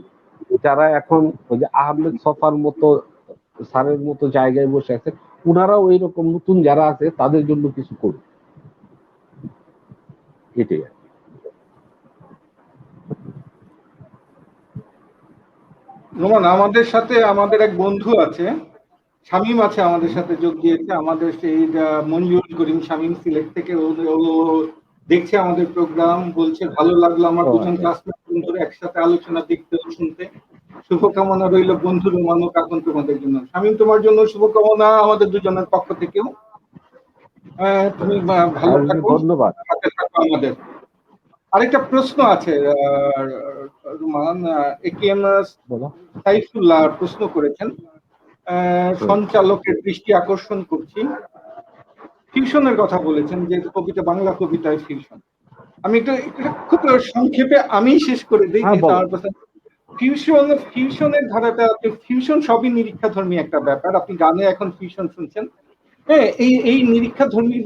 যারা এখন ওই যে আহমেদ ছফার মতো স্যারের মতো জায়গায় বসে আছে, ওনারাও ওই রকম নতুন যারা আছে তাদের জন্য কিছু করুন, এটাই। রোমান, আমাদের সাথে আমাদের এক বন্ধু আছে, শামীম আছে, আমাদের সাথে যোগ দিয়েছে। আমাদের সেই মঞ্জুর করিম শামীম সিলেট থেকে। ও দেখছে আমাদের প্রোগ্রাম, বলছে ভালো লাগলো আমার দুজন ক্লাসমেট বন্ধুরা একসাথে আলোচনা দেখতে ও শুনতে। শুভকামনা রইল বন্ধু রোমান ও কাকন তোমাদের জন্য। শামীম, তোমার জন্য শুভকামনা আমাদের দুজনের পক্ষ থেকেও। তুমি ভালো থাকো, ধন্যবাদ। সাথে থাকো আমাদের। আরেকটা প্রশ্ন আছে রোমান, একেএম সাইফুল্লাহ প্রশ্ন করেছেন, সঞ্চালকের দৃষ্টি আকর্ষণ করছি। ফিউশনের কথা বলেছেন যে কবিতা, বাংলা কবিতায় ফিউশন। আমি একটু খুব সংক্ষেপে আমি শেষ করে দিই। ফিউশনের ধারাটা, ফিউশন সবই নিরীক্ষাধর্মী একটা ব্যাপার। আপনি গানে এখন ফিউশন শুনছেন। হ্যাঁ, এই নিরীক্ষাধর্মী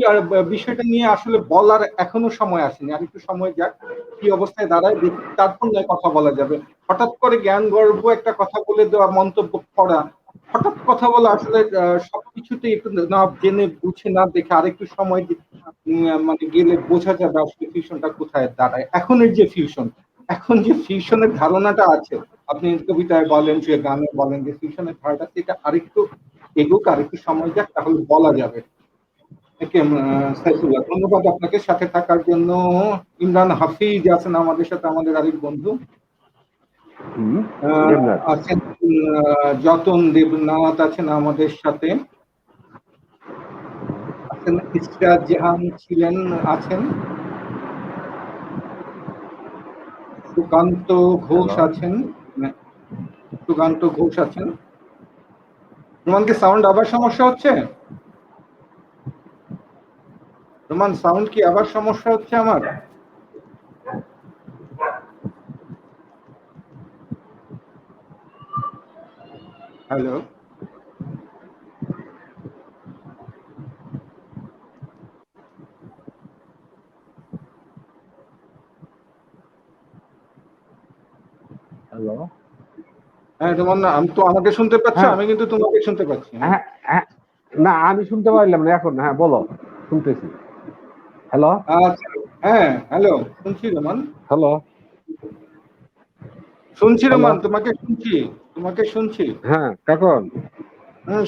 বিষয়টা নিয়ে আসলে বলার এখনো সময় আসেনি। আর একটু সময় যাক, কি অবস্থায় দাঁড়ায় দেখি, তারপর নয় কথা বলা যাবে। হঠাৎ করে জ্ঞান গর্ব একটা কথা বলে দেওয়া, মন্তব্য করা, হঠাৎ কথা বলা আসলে সবকিছুতে একটু না জেনে বুঝে না দেখে আরেকটু সময় মানে গেলে বোঝা যাবে আসলে ফিউশনটা কোথায় দাঁড়ায়। এখন যে ফিউশনের ধারণাটা আছে, আপনি কবিতায় বলেন, যে গানে বলেন, যে ফিউশনের ধারণাটা, সেটা আরেকটু এগুক, আরেকটু সময় যাক, তাহলে বলা যাবে। সাইফুল্লাহ, ধন্যবাদ আপনাকে সাথে থাকার জন্য। ইমরান হাফিজ আছেন আমাদের সাথে, আমাদের আরেক বন্ধু আছেন। যতন দেবনাথ আছেন আমাদের সাথে, আছেন ইসরাত জাহান ছিলেন, আছেন সুকান্ত ঘোষ আছেন, রোমানকে সাউন্ড আবার সমস্যা হচ্ছে? রোমান, সাউন্ড কি আবার সমস্যা হচ্ছে আমার? Hello, hello. হ্যাঁ রোমান, আমি তো, আমাকে শুনতে পাচ্ছ? আমি কিন্তু তোমাকে শুনতে পাচ্ছি। না, আমি শুনতে পারলাম না এখন। হ্যাঁ বলো, শুনতেছি। হ্যালো। আচ্ছা, হ্যাঁ হ্যালো, শুনছি রোমান, হ্যালো। শুনছি রোমান, তোমাকে শুনছি। হ্যাঁ কাকন।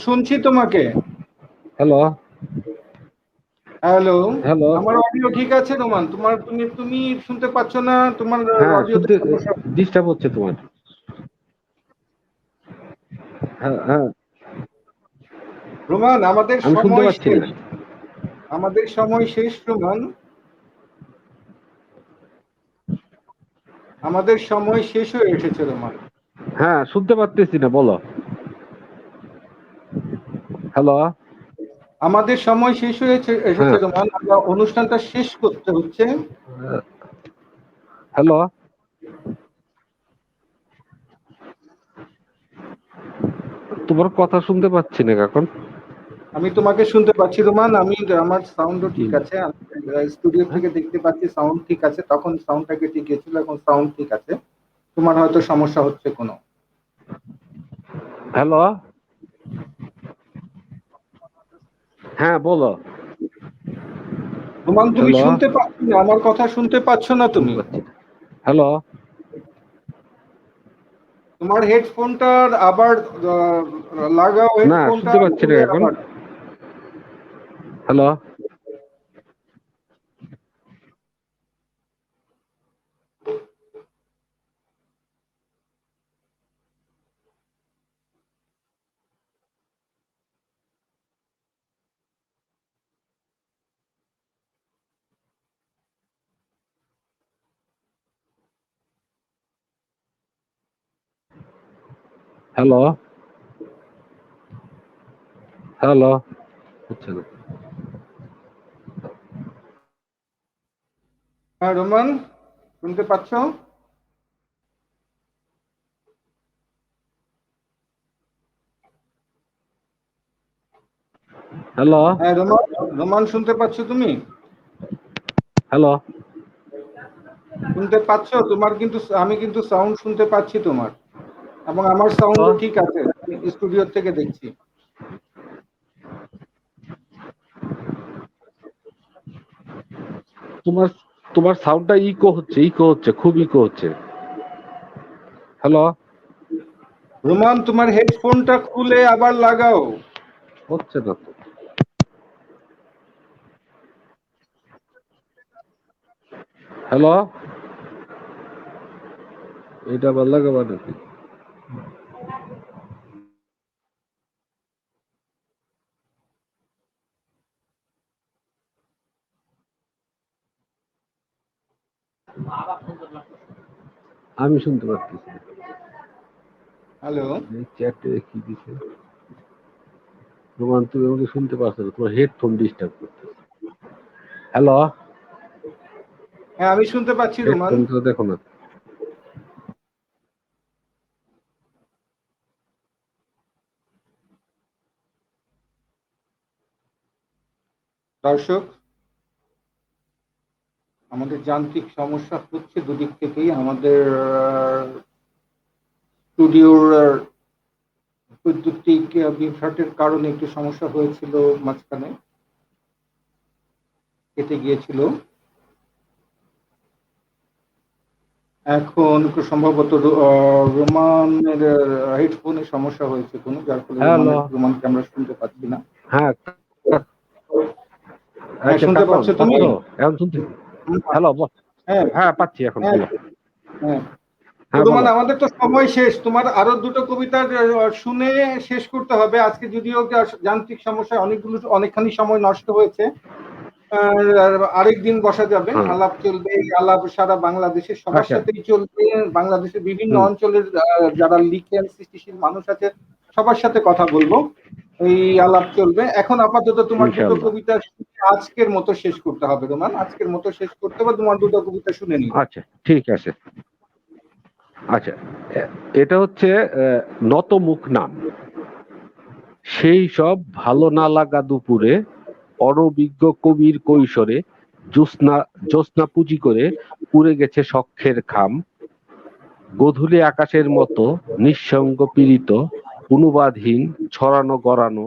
শুনছি তোমাকে। হ্যালো। হ্যালো। হ্যালো। আমার অডিও ঠিক আছে রোমান? তুমি শুনতে পাচ্ছ না? তোমার হ্যাঁ, অডিওতে শুনতে সমস্যা? ডিস্টার্ব হচ্ছে তোমার। হ্যাঁ হ্যাঁ, রোমান, আমি শুনতে পাচ্ছি না। আমাদের সময় শেষ রোমান, আমাদের সময় শেষ হয়ে এসেছে রোমান। হ্যাঁ, শুনতে পারতেছি না, বলো। হ্যালো। আমাদের সময় শেষ হয়েছে এসেছে হ্যাঁ। রোমান, আমরা অনুষ্ঠানটা শেষ করতে হচ্ছে। হ্যালো। তোমার কথা শুনতে পাচ্ছি না কাকন। আমি তোমাকে শুনতে পাচ্ছি রোমান, আমার সাউন্ডও ঠিক আছে। স্টুডিও থেকে দেখতে পাচ্ছি সাউন্ড ঠিক আছে। তখন সাউন্ডটাকে ঠিক গেছিল, এখন সাউন্ড ঠিক আছে। তোমার হয়তো সমস্যা হচ্ছে কোনো। হ্যালো। হ্যাঁ বলো। রোমান, তুমি হ্যালো। শুনতে পাচ্ছ না? আমার কথা শুনতে পাচ্ছ না তুমি? হ্যালো। তোমার হেডফোনটা আবার লাগাও, না, হেডফোনটা শুনতে পাচ্ছি না এখন। আবার হ্যালো, হ্যালো, হ্যালো, হচ্ছে না। হ্যাঁ রোমান, শুনতে পাচ্ছ? হ্যালো, হ্যাঁ রোমান, রোমান শুনতে পাচ্ছ তুমি? হ্যালো, শুনতে পাচ্ছ? তোমার কিন্তু আমি কিন্তু সাউন্ড শুনতে পাচ্ছি তোমার, এবং আমার সাউন্ডও ঠিক আছে, স্টুডিও থেকে দেখছি। তোমার তোমার সাউন্ডটা ইকো হচ্ছে, খুব ইকো হচ্ছে। হ্যালো, রোমান, তোমার হেডফোনটা খুলে আবার লাগাও। হচ্ছে না তো। হ্যালো, এটা আবার লাগাবা নাকি? আমি শুনতে পাচ্ছি। হ্যালো। চ্যাটে কি দিছে? রোমান, তুমি আমাকে শুনতে পাচ্ছ না, তোমার হেডফোন ডিস্টার্ব করতেছে। হ্যালো, হ্যাঁ আমি শুনতে পাচ্ছি রোমান। হেডফোনটা দেখো না। দর্শক, আমাদের যান্ত্রিক সমস্যা হচ্ছে দুদিক থেকেই। আমাদের স্টুডিওর বৈদ্যুতিক বিভ্রাটের কারণে একটু সমস্যা হয়েছিল, মাঝখানে কেটে গিয়েছিল। এখন সম্ভবত রোমানের হেডফোনে সমস্যা হয়েছে কোনো, যার ফলে হ্যালো, রোমানকে আমরা শুনতে পাচ্ছি না। হ্যাঁ, হ্যাঁ আচ্ছা, শুনতে কাকন পাচ্ছ তুমি? পাচ্ছ? এখন শুনতে? হ্যালো, হ্যাঁ হ্যাঁ পাচ্ছি এখন, হ্যাঁ বলো। হ্যাঁ। হ্যাঁ রোমান, বলো। আমাদের তো সময় শেষ, তোমার আরো দুটো কবিতা শুনে শেষ করতে হবে আজকে, যদিও যান্ত্রিক সমস্যায় অনেকখানি সময় নষ্ট হয়েছে। আর আরেকদিন বসা যাবে, হ্যাঁ, আলাপ চলবে। এই আলাপ সারা বাংলাদেশের সবার আচ্ছা, সাথেই চলবে। বাংলাদেশের বিভিন্ন হুম, অঞ্চলের যারা লিখেন, সৃষ্টিশীল মানুষ আছে, সবার সাথে কথা বলবো। এই আলাপ চলবে। এখন আপাতত তোমার দুটো ইনশাল্লাহ। কবিতা আজকের মতো শেষ করতে হবে রোমান, আজকের মতো শেষ করতে হবে। তোমার দুটো কবিতা শুনে নিই। আচ্ছা, ঠিক আছে। আচ্ছা, এটা হচ্ছে নতমুখ নাম। সেই সব ভালো না লাগা দুপুরে, অনভিজ্ঞ কবির কৈশোরে, জ্যোৎস্না পুঁজি করে পুড়ে গেছে শখের খাম। গোধূলি আকাশের মতো নিঃসঙ্গ পীড়িত, অনুবাদহীন ছড়ানো গড়ানো,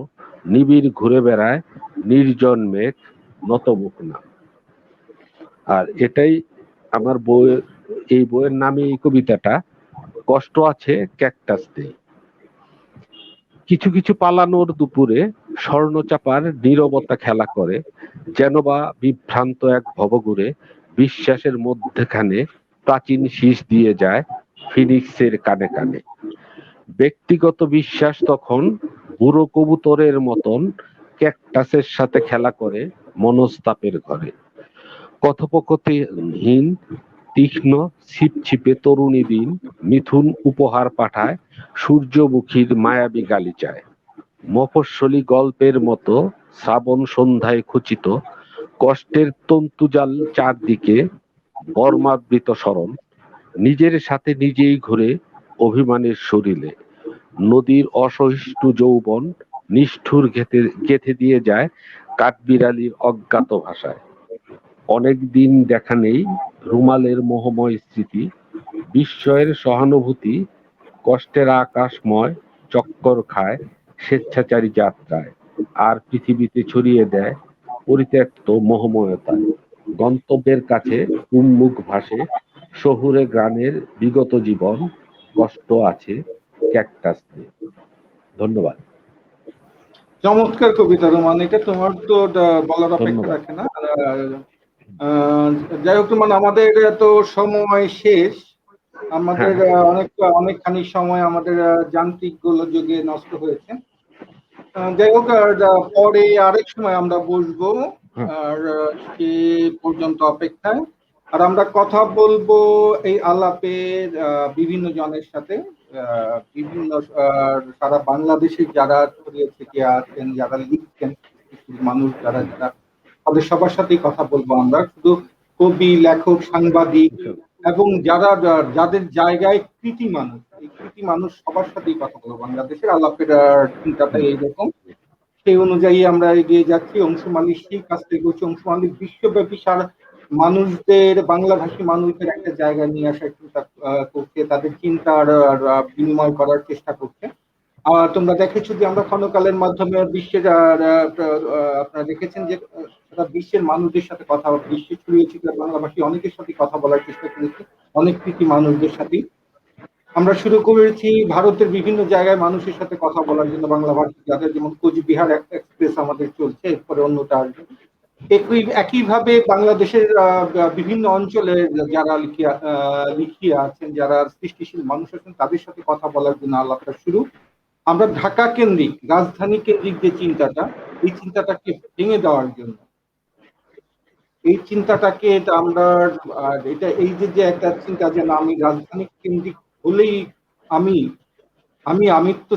নিবিড় ঘুরে বেড়ায় নির্জন মেঘ, নতমুখ নাম। আর এটাই আমার বইয়ের, এই বইয়ের নামে এই কবিতাটা। কষ্ট আছে ক্যাকটাস নেই। কিছু কিছু পালানোর দুপুরে স্বর্ণচাপার নীরবতা খেলা করে, যেন বা বিভ্রান্ত এক ভবঘুরে বিশ্বাসের মধ্যেখানে প্রাচীন শীষ দিয়ে যায় ফিনিক্সের কানে কানে। ব্যক্তিগত বিশ্বাস তখন বুড়ো কবুতরের মতন ক্যাকটাসের সাথে খেলা করে মনস্তাপের ঘরে। কথোপকথনহীন তীক্ষ্ণ ছিপছিপে তরুণী দিন মিথুন উপহার পাঠায় সূর্যমুখীর মায়াবী গালিচায়। মফস্বলী গল্পের মতো শ্রাবণ সন্ধ্যায় খচিত কষ্টের তন্তুজাল চারদিকে বর্মাবৃত স্মরণ, নিজের সাথে নিজেই ঘুরে অভিমানের শরীরে। নদীর অসহিষ্ণু যৌবন নিষ্ঠুর গেথে দিয়ে যায় কাঠবিড়ালির অজ্ঞাত ভাষায়। অনেক দিন দেখা নেই রুমালের মোহময় স্মৃতি, বিস্ময়ের সহানুভূতি কষ্টের আকাশময় চক্কর খায় স্বেচ্ছাচারী যাত্রায়, আর পৃথিবীতে ছড়িয়ে দেয় পরিত্যক্ত মোহময়তায়। গন্তব্যের কাছে উন্মুখ ভাসে শহুরে গ্রামের বিগত জীবন, কষ্ট আছে ক্যাকটাস নিয়ে। ধন্যবাদ। চমৎকার কবিতা রোমান, এটা তোমার তো বলার অপেক্ষা ধন্যবাদ। রাখে না। আহ, যাই হোক রোমান, আমাদের তো সময় শেষ। আমাদের হ্যাঁ, অনেকখানি সময় আমাদের যান্ত্রিক গোলযোগে নষ্ট হয়েছে। যাই হোক, পরে আরেক সময় আমরা বসবো। হ্যাঁ, আর সে পর্যন্ত অপেক্ষায়। আর আমরা কথা বলবো এই আলাপের বিভিন্ন জনের সাথে, বিভিন্ন সারা বাংলাদেশের যারা ছড়িয়ে ছিটিয়ে আছেন, যারা লিখছেন, মানুষ যারা যারা তাদের সবার সাথেই কথা বলবো আমরা। শুধু কবি, লেখক, সাংবাদিক এবং যারা যাদের জায়গায় কৃতি মানুষ, এই কৃতি মানুষ সবার সাথেই কথা বলবো। বাংলাদেশের আলাপের চিন্তাটা এইরকম। সেই অনুযায়ী আমরা এগিয়ে যাচ্ছি। অংশুম আলী সেই কাজ থেকে করছি। অংশুম আলী বিশ্বব্যাপী সারা মানুষদের, বাংলাভাষী মানুষদের একটা জায়গা নিয়ে আসার চিন্তা করছে, তাদের চিন্তার বিনিময় করার চেষ্টা করছে। তোমরা দেখেছো যে আমরা ক্ষণকালের মাধ্যমে বিশ্বের আপনারা দেখেছেন যে সারা বিশ্বের মানুষদের সাথে কথা, বিশ্বে ছড়িয়ে ছিটিয়ে বাংলাভাষী অনেকের সাথে কথা বলার চেষ্টা করেছি, অনেক কৃতি মানুষদের সাথে। আমরা শুরু করেছি ভারতের বিভিন্ন জায়গায় মানুষের সাথে কথা বলার জন্য বাংলা ভাষী, যাদের যেমন কোচবিহার এক্সপ্রেস আমাদের চলছে, এরপরে অন্যটা আসবে। একইভাবে বাংলাদেশের বিভিন্ন অঞ্চলে যারা লিখিয়ে আছেন, যারা সৃষ্টিশীল মানুষ আছেন, তাদের সাথে কথা বলার জন্য আলাপটা শুরু। আমরা ঢাকা কেন্দ্রিক, রাজধানী কেন্দ্রিক যে চিন্তাটা, এই চিন্তাটাকে ভেঙে দেওয়ার জন্য, এই চিন্তাটাকে আমরা এটা এই যে একটা চিন্তা যে না আমি রাজধানী কেন্দ্রিক হলেই আমি আমি আমিত্ব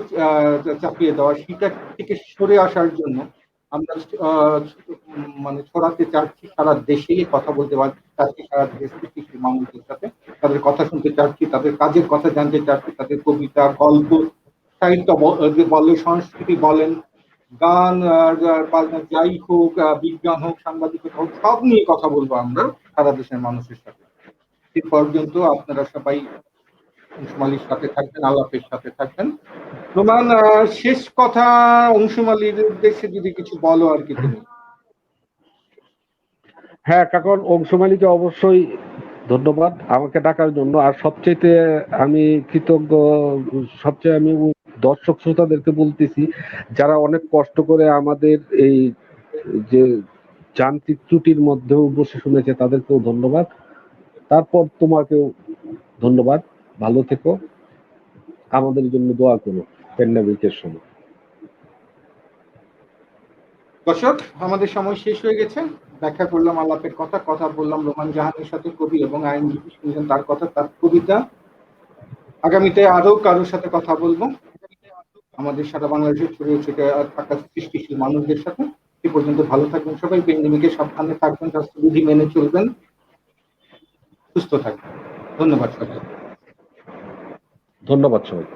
চাপিয়ে দেওয়া, সেটা থেকে সরে আসার জন্য আমরা মানে ছড়াতে চাচ্ছি সারা দেশেই, কথা বলতে চাচ্ছি সারা দেশের কিছু মানুষদের সাথে, তাদের কথা শুনতে চাচ্ছি, তাদের কাজের কথা জানতে চাচ্ছি, তাদের কবিতা, গল্প, সাহিত্য বলেন, সংস্কৃতি বলেন, গান, বাজনা, যাই হোক, বিজ্ঞান হোক, সাংবাদিকতা হোক, সব নিয়ে কথা বলবো আমরা সারা দেশের মানুষের সাথে। সে পর্যন্ত আপনারা সবাই অংশুম আলীর সাথে থাকবেন, আলাপের সাথে থাকবেন। রোমান, শেষ কথা অংশুম আলীর উদ্দেশ্যে যদি কিছু বলো আর কি তুমি। হ্যাঁ কাকন, অংশুম আলীকে অবশ্যই ধন্যবাদ আমাকে ডাকার জন্য। আর সবচেয়ে আমি কৃতজ্ঞ, সবচেয়ে আমি দর্শক শ্রোতাদেরকে বলতেছি যারা অনেক কষ্ট করে আমাদের এই যে যান্ত্রিক ত্রুটির মধ্যেও বসে শুনেছে, তাদেরকেও ধন্যবাদ। তারপর তোমাকেও ধন্যবাদ। ভালো থেকো, আমাদের জন্য দোয়া করো প্যান্ডামিকের সময়। দর্শক, আমাদের সময় শেষ হয়ে গেছে। ব্যাখ্যা করলাম আলাপের কথা, কথা বললাম রোমান জাহানের সাথে, কবি এবং আইনজীবী, শুনলেন তার কথা, তার কবিতা। আগামীতে আরো কারোর সাথে কথা বলবো আমাদের সারা বাংলাদেশে ছড়িয়ে ছিটিয়ে থাকা সৃষ্টিশীল মানুষদের সাথে। সে পর্যন্ত ভালো থাকবেন সবাই, প্যান্ডেমিকে সাবধানে থাকবেন, স্বাস্থ্যবিধি মেনে চলবেন, সুস্থ থাকবেন। ধন্যবাদ সবাই। ধন্যবাদ সবাই।